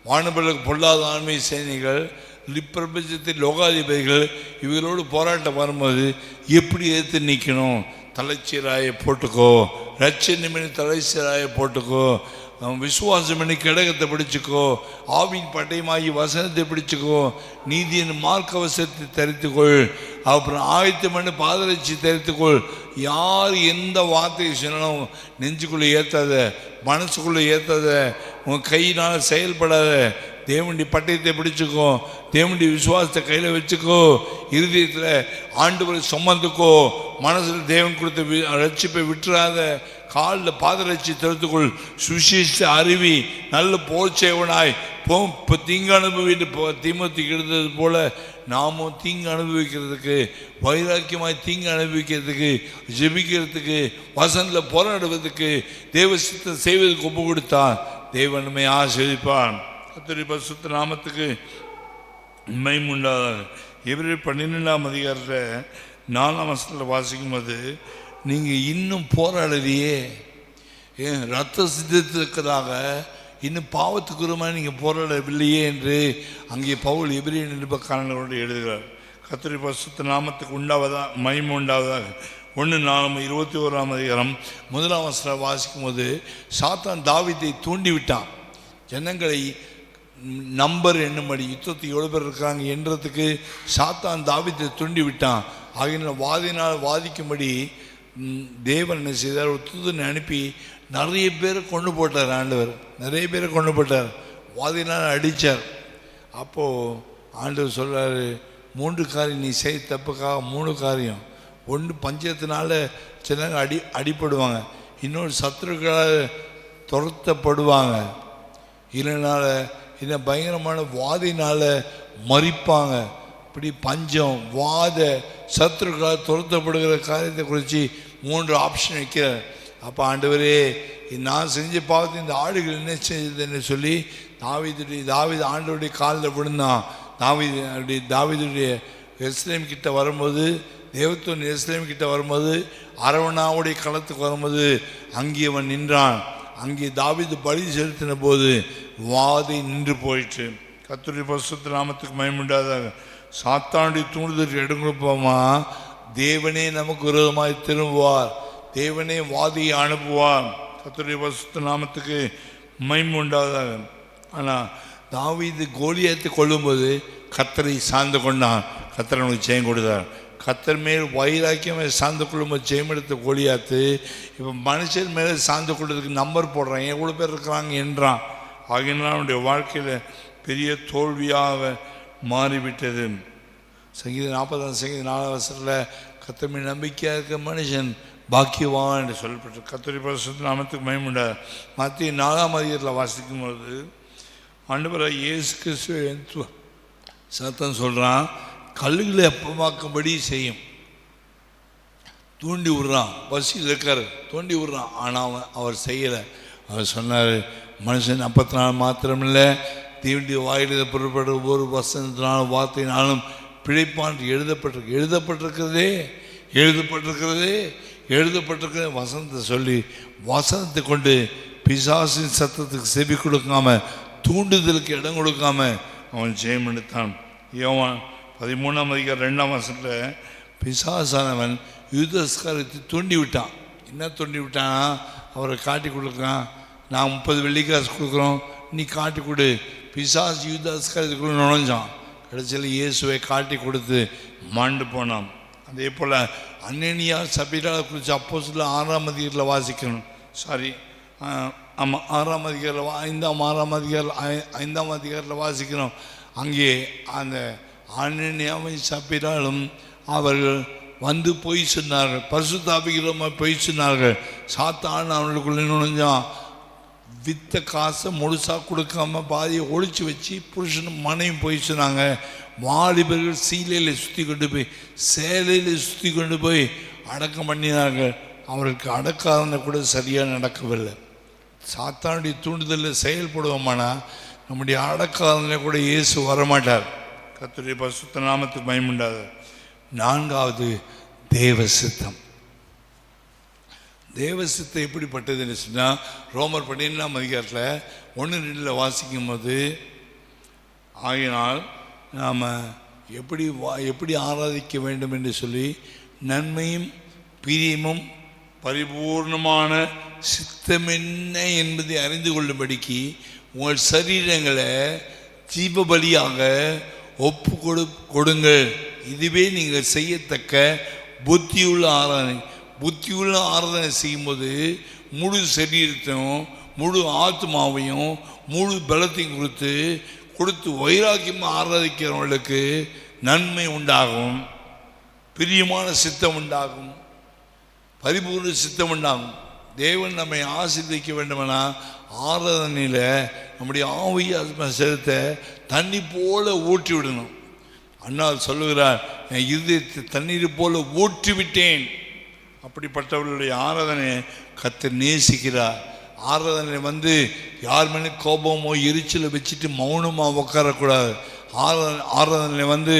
வானபர்களுக்கு பொல்லாத ஆண்மை சேனைகள், பிரபஞ்சத்தில் லோகாதிபதிகள் இவர்களோடு போராட்டம் வரும்போது எப்படி எதிர்த்து நிற்கணும். தலைச்சீராயை போட்டுக்கோ, ரட்சணிமணி தலைச்சீராயை போட்டுக்கோ, விசுவாசம் பண்ணி கிடகத்தை பிடிச்சிக்கோ, ஆவின் பட்டயமாகி வசனத்தை பிடிச்சிக்கோ, நீதியின் மார்க்கவசத்தை தரித்துக்கொள், அப்புறம் ஆயத்தம் பண்ணி பாதரட்சி தரித்துக்கொள். யார் எந்த வார்த்தையை சொன்னாலும் நெஞ்சுக்குள்ளே ஏற்றாத, மனசுக்குள்ளே ஏற்றாத, உன் கையினால் செயல்படாத. தேவனுடைய பட்டயத்தை பிடிச்சிக்கோ, தேவனுடைய விசுவாசத்தை கையில் வச்சுக்கோ, இருதயத்தில் ஆண்டவரை சுமந்துக்கோ, மனசில் தேவன் கொடுத்த ரட்சிப்பை விட்டுறாத, காலில் பாதரட்சி தடுத்துக்கொள். சுவிசேஷ அறிவி நல்ல போர்ச்சேவனாய் இப்போ தீங்கு அனுபவிட்டு தீமோத்தேயுக்கு எழுதுறது போல நாமும் தீங்கு அனுபவிக்கிறதுக்கு, வைராக்கியமாய் தீங்கு அனுபவிக்கிறதுக்கு, ஜெபிக்கிறதுக்கு, வசனில் போராடுவதற்கு, தேவ சித்தம் செய்வதற்கு ஒப்பு கொடுத்தான். தேவன் நம்மை ஆசீர்வதிப்பான். கர்த்தருடைய பரிசுத்த நாமத்துக்கு மகிமை உண்டாதாக. எபிரேயர் 12 4 வாசிக்கும் போது நீங்கள் இன்னும் போராடலையே, ரத்த சித்தத்துக்காக இன்னும் பாவத்துக்குறமாக நீங்கள் போராடவில்லையே என்று அங்கே பவுல் எபிரேய நிருபக்காரர்களோடு எழுதுகிறார். கர்த்தருடைய பரிசுத்த நாமத்துக்கு மகிமை உண்டாவதாக. 1 1 வாசிக்கும் போது சாத்தான் தாவீதை தூண்டிவிட்டான். ஜனங்களை நம்பர் எண்ணும்படி, யுத்தத்தை எவ்வளோ பேர் இருக்கிறாங்க என்றதுக்கு சாத்தான் தாவீதை தூண்டி விட்டான். ஆகினால் வாதிக்கும்படி தேவன் என்ன செய்தார், ஒரு தூதனை அனுப்பி நிறைய பேரை கொண்டு போட்டார். ஆண்டவர் நிறைய பேரை கொண்டு போட்டார், வாதினால் அடித்தார். அப்போது ஆண்டவர் சொல்கிறார், 3 காரியம் நீ செய்ய தப்புக்காக 3 காரியம். ஒன்று பஞ்சத்தினால சிலங்க அடிப்படுவாங்க, இன்னொரு சத்துருக்களால் துரத்தப்படுவாங்க, இல்லைனால இன்னும் பயங்கரமான வாதினால் மறிப்பாங்க. இப்படி பஞ்சம், வாத, சத்துருக்களால் துரத்தப்படுகிற காரியத்தை குறித்து 3 ஆப்ஷன் வைக்கிறார். அப்போ ஆண்டவரே, நான் செஞ்ச பாவத்தை இந்த ஆடுகள் என்ன செஞ்சதுன்னு சொல்லி தாவீது ஆண்டவருடைய காலில் விழுந்தான். தாவீதுடைய எருசலேம் கிட்ட வரும்போது, தேவத்தூன் எருசலேம் கிட்ட வரும்போது, அரவணாவுடைய களத்துக்கு வரும்போது அங்கே அவன் நின்றான். அங்கே தாவீது பலி செலுத்தின போது வாதை நின்று போயிற்று. கர்த்தருடைய பரிசுத்த நாமத்துக்கு மகிமை உண்டாதாக. சாத்தானுடைய தூண்டுதலுக்கு எடுக்கப்போமா, தேவனே நமக்கு விரோதமாய் திரும்புவார், தேவனே வாதியை அனுப்புவார். கர்த்தருடைய பரிசுத்த நாமத்துக்கு மகிமை உண்டாதாக. ஆனால் தாவீது கோலியாத்தை கொள்ளும்போது கர்த்தரை சார்ந்து கொண்டான். கர்த்தர் அவனுக்கு ஜெயம் கொடுத்தார். கர்த்தர் மேல் வைராக்கியமாக சார்ந்து கொள்ளும்போது ஜெயம் எடுத்த கோலியாத்து இப்போ மனுஷன் மேலே சார்ந்து கொள்றதுக்கு நம்பர் போடுறான், எவ்வளோ பேர் இருக்கிறாங்க என்றான். ஆகினால் அவனுடைய வாழ்க்கையில் பெரிய தோல்வியாக மாறிவிட்டது. சங்கீதம் 40 கர்த்தர் மேல் நம்பிக்கையாக இருக்க மனுஷன் பாக்கியவான் என்று சொல்லப்பட்டு. கர்த்தருடைய பரிசுத்த நாமத்துக்கு மகிமை உண்டாக. மத்திய 4 வாசிக்கும் பொழுது ஆண்டவராகிய இயேசு கிறிஸ்துவ சாத்தான் சொல்கிறான், கல்லுகளை அப்பமாக்கும்படி செய்யும். தூண்டி விடுறான், பசியில் இருக்கார், தூண்டி விடுறான். ஆனால் அவர் செய்யலை. அவர் சொன்னார், மனுஷன் அப்பத்தினாலும் மாத்திரமில்லை, தீவண்டிய வாயிலில் புறப்பட ஒவ்வொரு வசனத்தினாலும் வார்த்தையினாலும் பிழைப்பான் எழுதப்பட்டிருக்கிறதே வசனத்தை சொல்லி, வசனத்தை கொண்டு பிசாசின் சத்தத்துக்கு செவி கொடுக்காம, தூண்டுதலுக்கு இடம் கொடுக்காம அவன் ஜெயம் எடுத்தான். யோவான் 13 பிசாசானவன் யூதஸ்காரத்தை தூண்டி விட்டான். என்ன தூண்டி விட்டான்? அவரை காட்டி கொடுக்குறான். நான் 30 வெள்ளிக்காசு கொடுக்குறோம், நீ காட்டி கொடு, பிசாசு யூதாஸ்காரியத்துக்குள்ளே நுழைஞ்சான். கடைசியில் இயேசுவை காட்டி கொடுத்து மாண்டு போனான். அதே போல் அனனியா சபீரா குறித்து அப்போஸ்தலர் 6ஆம் அதிகாரத்தில் வாசிக்கணும். ஆமாம் 6ஆம் அதிகாரம் 5ஆம் அதிகாரத்தில் வாசிக்கிறோம். அங்கே அந்த அனனியாவை சபீராலும் அவர்கள் வந்து பொய் சொன்னார்கள், பரிசுத்தாவிக்கிறமாக பொய் சொன்னார்கள். சாத்தான் அவர்களுக்குள்ளே நுழைஞ்சான். வித்த காசை முழுசாக கொடுக்காம பாதியை ஒழிச்சு வச்சு புருஷனும் மனையும் போய் சொன்னாங்க. வாலிபர்கள் சீலையில் சுற்றி கொண்டு போய் சேலையில் சுற்றி கொண்டு போய் அடக்கம் பண்ணினார்கள். அவருக்கு அடக்காதனை கூட சரியாக நடக்கவில்லை. சாத்தானுடைய தூண்டுதலில் செயல்படுவோமானா நம்முடைய அடக்காதனை கூட இயேசு வரமாட்டார். கர்த்தருடைய பரிசுத்த நாமத்துக்கு மகிமையுண்டாது. 4வது தேவ சித்தம். தேவ சித்தம் எப்படிப்பட்டதுன்னு சொன்னால் ரோமர் 12ஆம் அதிகாரத்தில் 1-2 வாசிக்கும் போது, ஆகினால் நாம் எப்படி ஆராதிக்க வேண்டும் என்று சொல்லி நன்மையும் பிரியமும் பரிபூர்ணமான சித்தம் என்ன என்பதை அறிந்து கொள்ளும்படிக்கு உங்கள் சரீரங்களை ஜீவ பலியாக ஒப்பு கொடுங்கள். இதுவே நீங்கள் செய்யத்தக்க புத்தியுள்ள ஆராதனை. புத்தியுள்ள ஆராதனை செய்யும்போது முழு சரீரத்தையும் முழு ஆத்மாவையும் முழு பலத்தையும் கொடுத்து வைராக்கியமாக ஆராதிக்கிறவர்களுக்கு நன்மை உண்டாகும், பிரியமான சித்தம் உண்டாகும், பரிபூர்ண சித்தம் உண்டாகும். தேவன் நம்மை ஆசீர்வதிக்க வேண்டுமெனா ஆராதனையில் நம்முடைய ஆவிய சிரத்தை தண்ணி போல ஊற்றி விடணும். அண்ணால் சொல்லுகிறார், என் இருதயத்தை தண்ணீர் போல ஊற்றி விட்டேன். அப்படிப்பட்டவர்களுடைய ஆராதனை கர்த்தர் நேசிக்கிறார். ஆராதனை யார் மேலே கோபமோ எரிச்சலை வச்சுட்டு மௌனமாக உட்காரக்கூடாது. ஆராதனை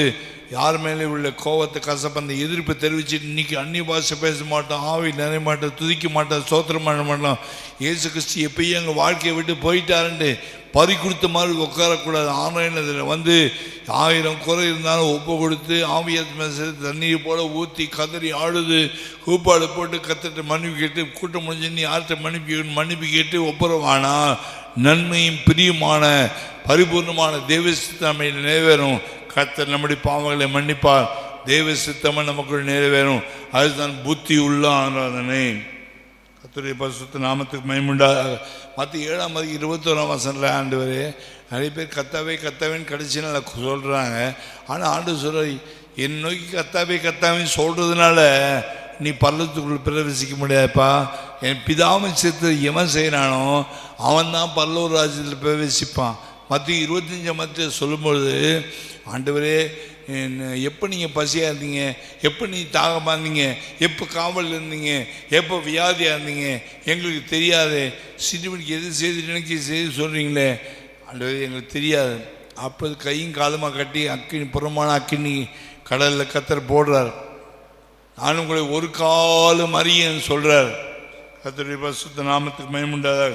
யார் மேலே உள்ள கோபத்தை கசப்பந்த எதிர்ப்பை தெரிவிச்சுட்டு இன்னைக்கு அந்நிய பாஷை பேச மாட்டோம், ஆவி நிறைய மாட்டோம், துதிக்க மாட்டோம், சோத்திரம் பண்ண மாட்டோம், இயேசு கிறிஸ்து எப்பயும் எங்கள் வாழ்க்கையை விட்டு போயிட்டாருன்ட்டு பறி கொடுத்த மாதிரி உட்காரக்கூடாது. ஆராயணத்தில் 1000 குறை இருந்தாலும் ஒப்பு கொடுத்து ஆவியாத்மா தண்ணீர் போல ஊற்றி கதறி ஆடுது கூப்பாடு போட்டு கத்திட்டு மன்னிப்பு கேட்டு கூட்டம் முடிஞ்சு நீ யார்கிட்ட மன்னிப்பு கேட்டு ஒப்புரவானா நன்மையும் பிரியமான பரிபூர்ணமான தேவ சித்தம் நிறைவேறும். கர்த்தர் நம்முடைய பாவங்களை மன்னிப்பார், தேவ சித்தமாக நமக்குள் நிறைவேறும். அதுதான் புத்தி உள்ள ஆராதனை. கர்த்தருடைய பரிசுத்த நாமத்துக்கு மகிமையுண்டாக. மத்திய 7ஆம் அதிகாரம் 21ஆம் வசனத்தில் ஆண்டவரே நிறைய பேர் கத்தாவேன்னு கடைசி நாள் சொல்கிறாங்க. ஆனால் ஆண்டு சொல்ற என் நோக்கி கத்தாவேன்னு சொல்கிறதுனால நீ பரலோகத்துக்குள் பிரவேசிக்க முடியாதுப்பா. என் பிதாவின் சித்தத்தை எவன் செய்கிறானோ அவன் தான் பரலோக ராஜ்யத்தில் பிரவேசிப்பான். மத்திய 25 சொல்லும்பொழுது ஆண்டவரே எப்போ நீங்கள் பசியாக இருந்தீங்க, எப்போ நீ தாகமாக இருந்தீங்க, எப்போ காவலில் இருந்தீங்க, எப்போ வியாதியாக இருந்தீங்க எங்களுக்கு தெரியாது. சிறுமணிக்கு எது செய்து நினைக்கி செய்து சொல்கிறீங்களே ஆண்டவரே எங்களுக்கு தெரியாது. அப்போது கையும் காலமாக கட்டி அக்கினி புறமான அக்கினி கடலில் கர்த்தர் போடுறார். நானும் உங்களை ஒரு காலம் அறியன்னு சொல்கிறார். கர்த்தருடைய பரிசுத்த நாமத்துக்கு மகிமையுண்டாதாக.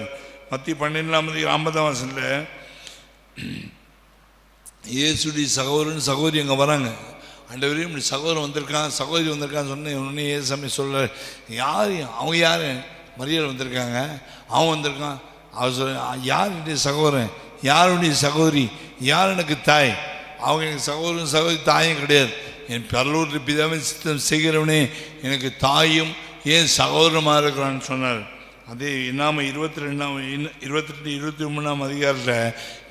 மத்திய 12ஆம் அதிகாரம் 50ஆம் வசனத்தில் இயேசுடைய சகோதரன் சகோதரி அங்கே வராங்க. ஆண்டவரே இப்படி சகோதரன் வந்திருக்கான் சகோதரி வந்திருக்கான்னு சொன்னேன். உடனே ஏசாமி சொல்ல யார் அவங்க யார் மரியாதை வந்திருக்காங்க அவன் வந்திருக்கான். அவர் சொல்ல யாருடைய சகோதரன் யாருடைய சகோதரி யார் எனக்கு தாய்? அவங்க எனக்கு சகோதரன் சகோதரி தாயும் கிடையாது. என் பரலோக பிதாவின் சித்தம் செய்கிறவனே எனக்கு தாயும் ஏன் சகோதரமாக இருக்கிறான்னு சொன்னார். அதே இன்னாம 23ஆம் அதிகாரத்தில்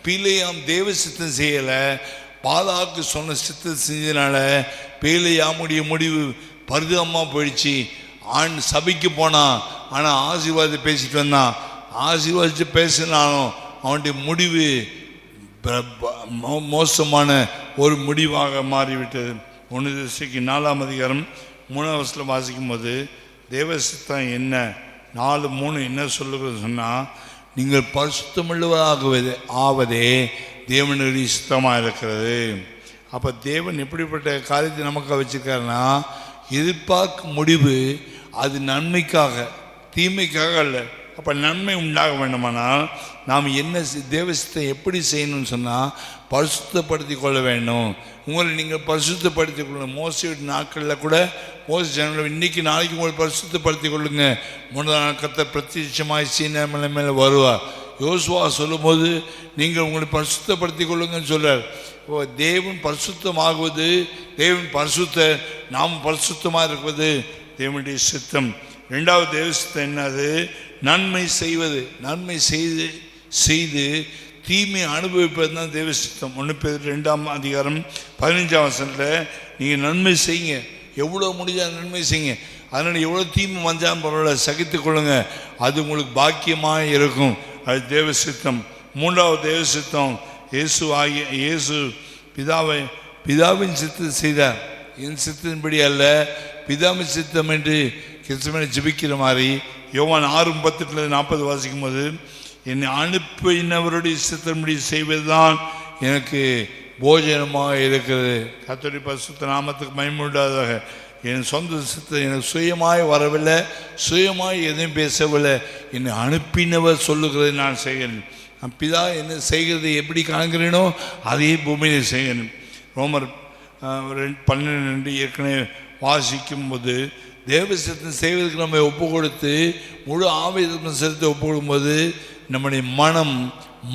பீலையாம் தேவ சித்தம் செய்யலை, பாலாக்கு சொன்ன சித்தம் செஞ்சதுனால பீலையாமுடைய முடிவு பரிதாபமாக போயிடுச்சு. ஆண் சபைக்கு போனான், ஆனால் ஆசீர்வாதத்தை பேசிட்டு வந்தான். ஆசீர்வாதத்தை பேசினாலும் அவனுடைய முடிவு மோசமான ஒரு முடிவாக மாறிவிட்டது. 1 4ஆம் அதிகாரம் 3ஆம் வசனத்தில் வாசிக்கும் போது தேவ சித்தம் என்ன 4:3 என்ன சொல்லுகிறது சொன்னால், நீங்கள் பரிசுத்தமுள்ளவராகவே தேவனுடைய சித்தமாக இருக்கிறது. அப்போ தேவன் எப்படிப்பட்ட காரியத்தை நமக்கு வச்சுருக்காருன்னா எதிர்பார்க்கும் முடிவு அது நன்மைக்காக தீமைக்காக அல்ல. அப்போ நன்மை உண்டாக வேண்டுமானால் நாம் என்ன தேவசித்தை எப்படி செய்யணும்னு சொன்னால் பரிசுத்தப்படுத்தி கொள்ள வேண்டும். உங்களை நீங்கள் பரிசுத்தப்படுத்தி கொள்ளணும். மோசடி நாட்களில் கூட மோசடி ஜனங்கள் இன்றைக்கி நாளைக்கு உங்களை பரிசுத்தப்படுத்தி கொள்ளுங்க. 3 நாள் கர்த்தர் பிரத்யட்சமாய் சீனாய் மலை மேலே வருவார். யோசுவா சொல்லும்போது நீங்கள் உங்களை பரிசுத்தப்படுத்திக் கொள்ளுங்கன்னு சொல்றார். தேவன் பரிசுத்தமாகுவது, தேவன் பரிசுத்த, நாம் பரிசுத்தமாக இருப்பது தேவனுடைய சித்தம். ரெண்டாவது தேவ சித்தம் என்னது? நன்மை செய்வது. நன்மை செய்து செய்து தீமை அனுபவிப்பது தான் தேவ சித்தம். 1 Peter 2:15 நீங்கள் நன்மை செய்யுங்க, எவ்வளோ முடிஞ்சால் நன்மை செய்யுங்க. அதனால் எவ்வளோ தீமை வந்தாலும் பரவாயில்ல, சகித்து கொள்ளுங்க, அது உங்களுக்கு பாக்கியமாக இருக்கும். அது தேவ சித்தம். மூன்றாவது தேவ சித்தம், இயேசு பிதாவின் சித்தத்தை செய்தார். என் சித்தத்தின்படி அல்ல, பிதாவின் சித்தம் என்று கிறிஸ்துவனை ஜெபிக்கிற மாதிரி யோவான் 6:38-40 வாசிக்கும் போது, என்னை அனுப்பினவருடைய சித்தத்தின்படி செய்வதுதான் எனக்கு போஜனமாக இருக்கிறது. கர்த்தருடைய பரிசுத்த நாமத்துக்கு மகிமை உண்டாவதாக. என் சொந்த சித்தம் எனக்கு சுயமாய் வரவில்லை, சுயமாய் எதையும் பேசவில்லை, என்னை அனுப்பினவர் சொல்லுகிறதை நான் செய்கிறேன். பிதா என்ன செய்கிறதை எப்படி காண்கிறேனோ அதே பூமியில் செய்கிறேன். ரோமர் 12 ஏற்கனவே வாசிக்கும் போது தேவ சித்தம் செய்வதற்கு நம்ம ஒப்பு கொடுத்து முழு ஆவேதம் செலுத்த ஒப்பு கொடுக்கும்போது நம்முடைய மனம்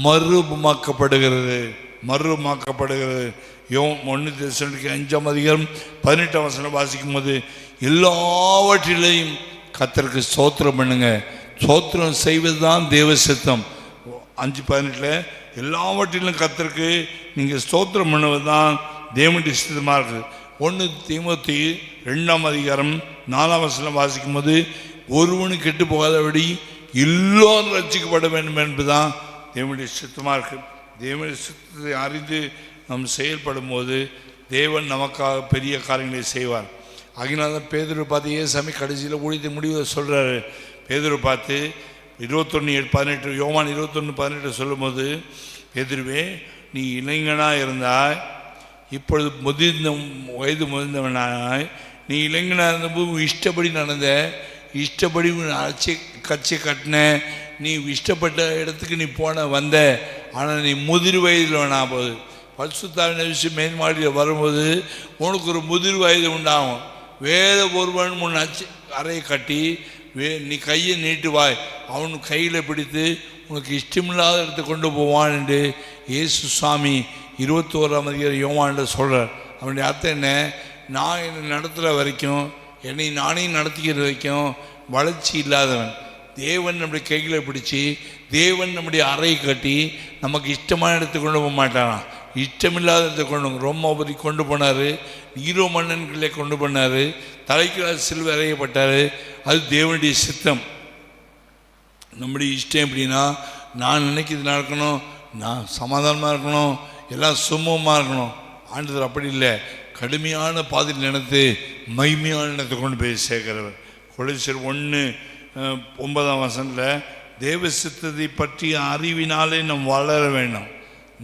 மறுமாக்கப்படுகிறது. 1 Thessalonians 5:18 வாசிக்கும் போது, எல்லாவற்றிலையும் கர்த்தருக்கு ஸ்தோத்திரம் பண்ணுங்க. ஸ்தோத்திரம் செய்வது தான் தேவ சித்தம். 5:18 எல்லாவற்றிலும் கர்த்தருக்கு நீங்கள் ஸ்தோத்திரம் பண்ணுவது தான் தேவனுடைய சித்தமாக இருக்குது. 1 தீமோத்தேயு 2:4 வாசிக்கும் போது, ஒருவனு கெட்டு போகாதபடி எல்லோரும் ரட்சிக்கப்பட வேண்டும் என்பதுதான் தேவனுடைய சித்தமாக இருக்குது. தேவனுடைய சித்தத்தை அறிந்து நாம் செயல்படும் போது தேவன் நமக்காக பெரிய காரியங்களை செய்வார். அதனால தான் பேதுருவை பார்த்து ஏசாமி கடைசியில் ஊழியத்தை முடிவை சொல்கிறாரு. பேதுருவை பார்த்து 21:18 யோவான் 21:18 சொல்லும்போது, பேதுருவே நீ இளைஞனாக இருந்தாய், இப்பொழுது வயது முதிர்ந்தவனாய், நீ இளைஞனாக இருந்தபோது இஷ்டப்படி நடந்த, இஷ்டப்படி கட்சி கட்டின, நீ இஷ்டப்பட்ட இடத்துக்கு நீ வந்த. ஆனால் நீ முதிர் வயதில் வேணா போது பரிசுத்தாவின் விஷயம் மேன்மாடியில் வரும்போது உனக்கு ஒரு முதிர் வயது உண்டாகும். வேத ஒருவன் முன் அறையை கட்டி நீ கையை நீட்டுவாய், அவன் கையில் பிடித்து உனக்கு இஷ்டமில்லாத இடத்தை கொண்டு போவான் என்று இயேசு சுவாமி 21 யோவானில் சொல்கிறார். அவனுடைய அர்த்தம் என்ன? நான் என்னை நடத்துகிற வரைக்கும், என்னை நானே நடத்திக்கிற வரைக்கும் வளர்ச்சி இல்லாதவன். தேவன் நம்முடைய கைகளை பிடிச்சி, தேவன் நம்முடைய அறையை கட்டி நமக்கு இஷ்டமான இடத்துக்கு கொண்டு போக மாட்டாரான், இஷ்டமில்லாத இடத்துக்கு ரோமாபுரி கொண்டு போனார், ஈரோ மன்னன்களே கொண்டு போனார், தலைக்கு சிலுவை அறையப்பட்டார். அது தேவனுடைய சித்தம். நம்முடைய இஷ்டம் எப்படின்னா, நான் நினைக்கிறது நடக்கணும், நான் சமாதானமாக இருக்கணும், எல்லாம் சுமூகமாக இருக்கணும். ஆண்டவர் அப்படி இல்லை, கடுமையான பாதையில் நினைத்து மகிமையான இடத்தை கொண்டு போய் சேர்க்கிறவர். கொலோசியர் 1:9 தேவ சித்தத்தை பற்றிய அறிவினாலே நாம் வளர வேண்டும்.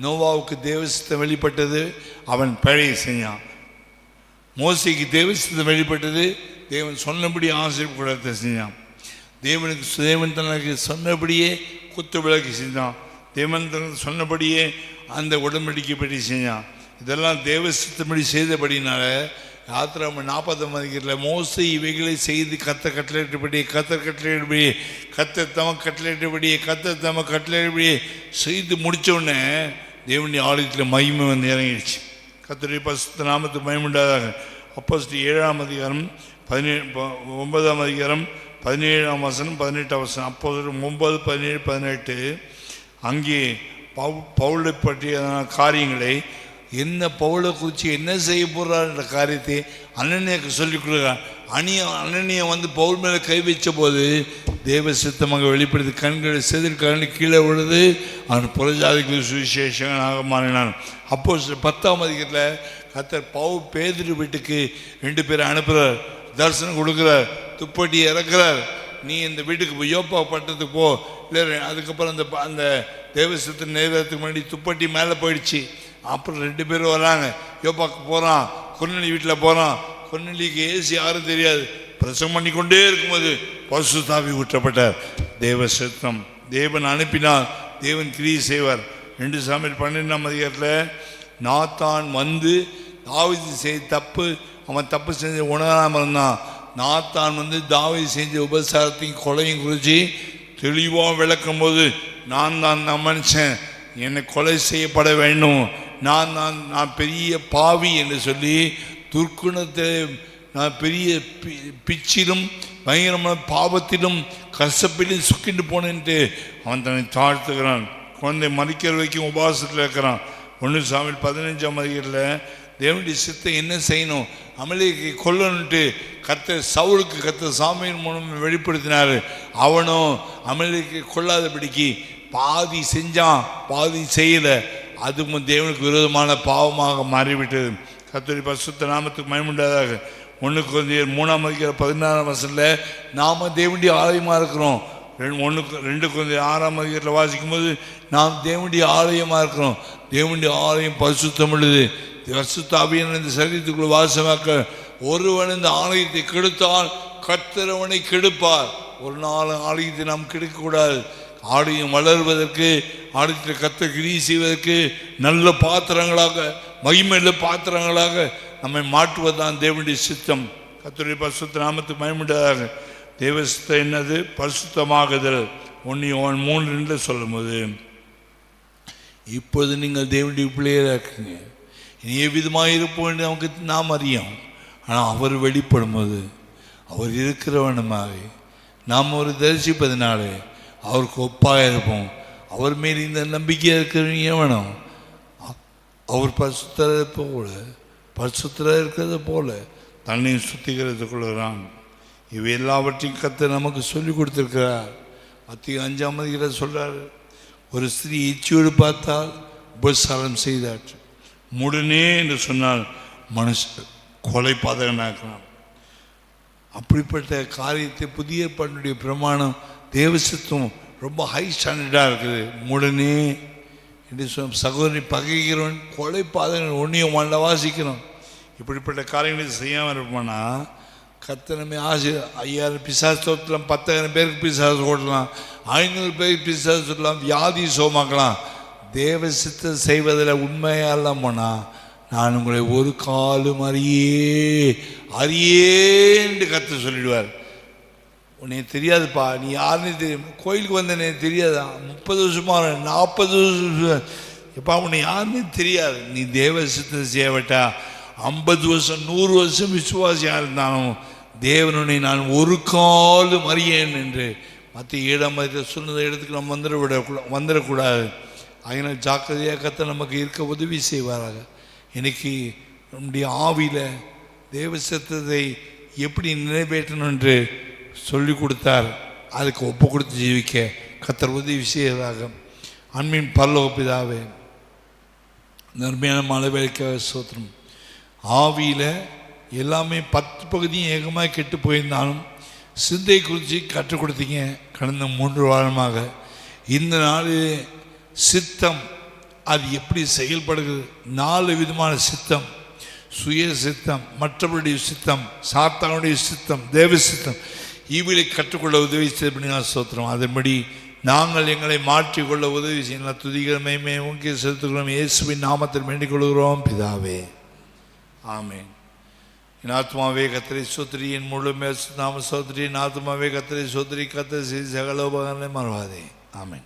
நோவாவுக்கு தேவ சித்தம் வெளிப்பட்டது, அவன் பிழையை செஞ்சான். மோசைக்கு தேவ சித்தம் வெளிப்பட்டது, தேவன் சொன்னபடி ஆசீர்வாதத்தை செஞ்சான். தேவன் தனக்கு சொன்னபடியே குத்து விளக்கு செஞ்சான். தேவன் தனக்கு சொன்னபடியே அந்த உடன்படிக்கை பற்றி செஞ்சான். இதெல்லாம் தேவ சித்தப்படி செய்தபடினால யாத்திரை 40 மோசை இவைகளை செய்து கத்த கட்டளையிட்டபடி தம கட்டளையிட்டபடியே செய்து முடித்த உடனே தேவனுடைய ஆலயத்தில் மகிமை வந்து இறங்கிடுச்சு. கர்த்தருடைய பரிசுத்த நாமத்துக்கு மகிமை உண்டாதாக. அப்போஸ்தலர் 7:17 அப்போஸ்தலர் 9:17-18 அங்கே பவுலை பற்றிய காரியங்களை, என்ன பவுலை குறித்து என்ன செய்ய போகிறார் என்ற காரியத்தை அனனியாவுக்கு சொல்லிக் கொடுக்குறார். அனனியா வந்து பவுல் மேலே கை வச்ச போது தேவ சித்தமாக வெளிப்படுத்தி கண்களை செதில் கீழே விழுது. அவன் புறஜாதிக்கு சுவிசேஷனாக மாறினான். அப்போஸ்தலர் 10 கர்த்தர் பேதுரு வீட்டுக்கு 2 பேரை அனுப்புகிறார், தரிசனம் கொடுக்குறார், துப்பட்டி இறக்குறார். நீ இந்த வீட்டுக்கு போய் யோப்பா பட்டத்துக்கு போ. இல்லை, அதுக்கப்புறம் அந்த தேவசத்தின் நேரத்துக்கு முன்னாடி துப்பட்டி மேலே போயிடுச்சு. அப்புறம் 2 பேரும் வராங்க, யோப்பாக்கு போகிறான், கொர்நேலி வீட்டில் போகிறான். கொர்நேலிக்கு ஏசி யாரும் தெரியாது. பிரசங்கம் பண்ணி கொண்டே இருக்கும்போது பரிசுத்த ஆவி ஊற்றப்பட்டார். தேவ சித்தம். தேவன் அனுப்பினால் தேவன் கிரியை செய்வார். 2 சாமுவேல் 12 நாத்தான் வந்து தாவீது செய்த தப்பு, அவன் தப்பு செஞ்ச உணராமல் இருந்தான். நாத்தான் வந்து தாவீது செஞ்ச உபசாரத்தையும் கொலையும் குறித்து தெளிவாக விளக்கும் போது நான் தான் மனுஷன், என்னை கொலை செய்யப்பட வேண்டும், நான் பெரிய பாவி என்று சொல்லி துர்க்குணத்தை நான் பெரிய பிச்சிலும் பயங்கரமான பாவத்திலும் கசப்பிலும் சுக்கிட்டு போனேன்ட்டு அவன் தன்னை தாழ்த்துக்கிறான். குழந்தை மறிக்கிற வரைக்கும் உபவாசத்தில் இருக்கிறான். 1 சாமுவேல் 15ஆம் அதிகாரத்தில் தேவனுடைய சித்தம் என்ன செய்யணும், அமலேக்கை கொல்லணுன்ட்டு சவுலுக்கு சாமியின் மூலம் வெளிப்படுத்தினார். அவனும் அமலேக்கை கொல்லாதபடிக்கு பாதி செஞ்சான், பாதி செய்யலை. அதுவும் தேவனுக்கு விரோதமான பாவமாக மாறிவிட்டது. கர்த்தருடைய பரிசுத்த நாமத்துக்கு மகிமை உண்டாதாக. 1 கொரிந்தியர் 3ஆம் அதிகாரம் 16ஆம் வசனத்தில் நாம் தேவனுடைய ஆலயமாக இருக்கிறோம். 2 கொரிந்தியர் 6ஆம் அதிகாரத்தில் வாசிக்கும் போது நாம் தேவனுடைய ஆலயமாக இருக்கிறோம். தேவனுடைய ஆலயம் பரிசுத்தம் உள்ளது. பரிசுத்த ஆவியானவர் இந்த சரீரத்துக்குள்ள வாசமாக்க ஒருவன் இந்த ஆலயத்தை கெடுத்தால் கர்த்தர் அவனை கெடுப்பார். ஒரு நாள் ஆலயத்தை நாம் கெடுக்கக்கூடாது. ஆலயம் வளர்வதற்கு, ஆலயத்தில் கர்த்தர் கிரியை செய்வதற்கு நல்ல பாத்திரங்களாக, மகிமையுள்ள பாத்திரங்களாக நம்மை மாற்றுவதுதான் தேவனுடைய சித்தம். கர்த்தருடைய பரிசுத்த நாமத்துக்கு மகிமை உண்டாதாக. தேவ சித்தம் என்னது? பரிசுத்தமாகுதல். 1 யோவான் 3:2 சொல்லும் போது, இப்பொழுது நீங்கள் தேவனுடைய பிள்ளையாக இருக்குங்க, இனி எவ்விதமாக இருப்போம் என்று நமக்கு நாம் அறியோம். ஆனால் அவர் வெளிப்படும் போது அவர் இருக்கிறவனமாக நாம் ஒரு தரிசிப்பதனாலே அவருக்கு ஒப்பாக இருப்போம். அவர் மேல் இந்த நம்பிக்கையாக இருக்கிறவங்க வேணும். அவர் பரிசுத்தராக இருக்கிறது போல தன்னை சுத்திகரித்து கொள்கிறான். இவை எல்லாவற்றையும் கர்த்தர் நமக்கு சொல்லி கொடுத்திருக்கிறார். மத்திய 5ஆம் அதிகாரத்தில் சொல்றாரு, ஒரு ஸ்திரீ இச்சையோடு பார்த்தால் உபசாரம் செய்தார், முடனே என்று சொன்னால் மனுஷன் கொலை பாதகனாக்கிறான். அப்படிப்பட்ட காரியத்தை புதிய ஏற்பாட்டினுடைய பிரமாணம் தேவசித்துவம் ரொம்ப ஹை ஸ்டாண்டர்டாக இருக்குது. முடனே என்று சொன்ன சகோதரி பகைக்கிறவன் கொலை பாதகன் 1 யோவான்ல வாசிக்கிறோம். இப்படிப்பட்ட காரியங்களை செய்யாமல் இருப்பானா கர்த்தனமே 5000 பிசாசு தோற்றலாம், 10,000 பேருக்கு பிசாசு ஓட்டலாம், 500 பேருக்கு பிசாசு சொல்லலாம், வியாதி சோமாக்கலாம். தேவ சித்தம் செய்வதில் உண்மையெல்லாம் போனால் நான் உங்களை ஒரு காலும் அறியேன்னு கர்த்தர் சொல்லிடுவார். உன்னை தெரியாதுப்பா, நீ யாருன்னு தெரியும், கோயிலுக்கு வந்த எனக்கு தெரியாதா, 30 வருஷமா 40 வருஷம் எப்பா உன்னை யாருன்னு தெரியாது. நீ தேவ சித்தம் செய்யவிட்டா 50 வருஷம் 100 வருஷம் விசுவாசியாக இருந்தாலும் தேவனுடைய நான் ஒரு காலும் அறியேன் என்று மத்திய 7ஆம் அதிகாரத்தில் சொன்னதை இடத்துக்கு நம்ம வந்துடக்கூடாது. அதனால் ஜாக்கிரதையாக கர்த்தர் நமக்கு இருக்க உதவி செய்வாராக. இன்னைக்கு நம்முடைய ஆவியில் தேவ சித்தத்தை எப்படி நிறைவேற்றணும் என்று சொல்லி கொடுத்தார். அதுக்கு ஒப்பு கொடுத்து ஜீவிக்க கர்த்தர் உதவி செய்வதாக. அன்பின் பரலோக பிதாவே, நன்மையான மழை வேலைக்காக ஸ்தோத்திரம். ஆவியில் எல்லாமே 10 பகுதியும் ஏகமாக கெட்டு போயிருந்தாலும் சிந்தை குறித்து கற்றுக் கொடுத்தீங்க கடந்த 3 வாரமாக. இந்த நாள் சித்தம் அது எப்படி செயல்படுகிறது, 4 விதமான சித்தம், சுய சித்தம், மற்றவருடைய சித்தம், சாத்தானுடைய சித்தம், தேவ சித்தம், இவளை கற்றுக்கொள்ள உதவி செய்ய ஸ்தோத்திரம். அதன்படி நாங்கள் எங்களை மாற்றிக்கொள்ள உதவி செய்யலாம். துதிகரமையுமே உங்கே செலுத்துகிறோம். இயேசுவின் நாமத்தில் வேண்டிக் கொள்கிறோம் பிதாவே, ஆமேன். என் ஆத்மாவே கர்த்தரை ஸ்தோத்திரி, என் முழு நாம ஸ்தோத்திரி, என் ஆத்மாவே கர்த்தரை ஸ்தோத்திரி, கர்த்தர் செய்த சகல உபகாரங்களை மறவாதே. ஆமேன்.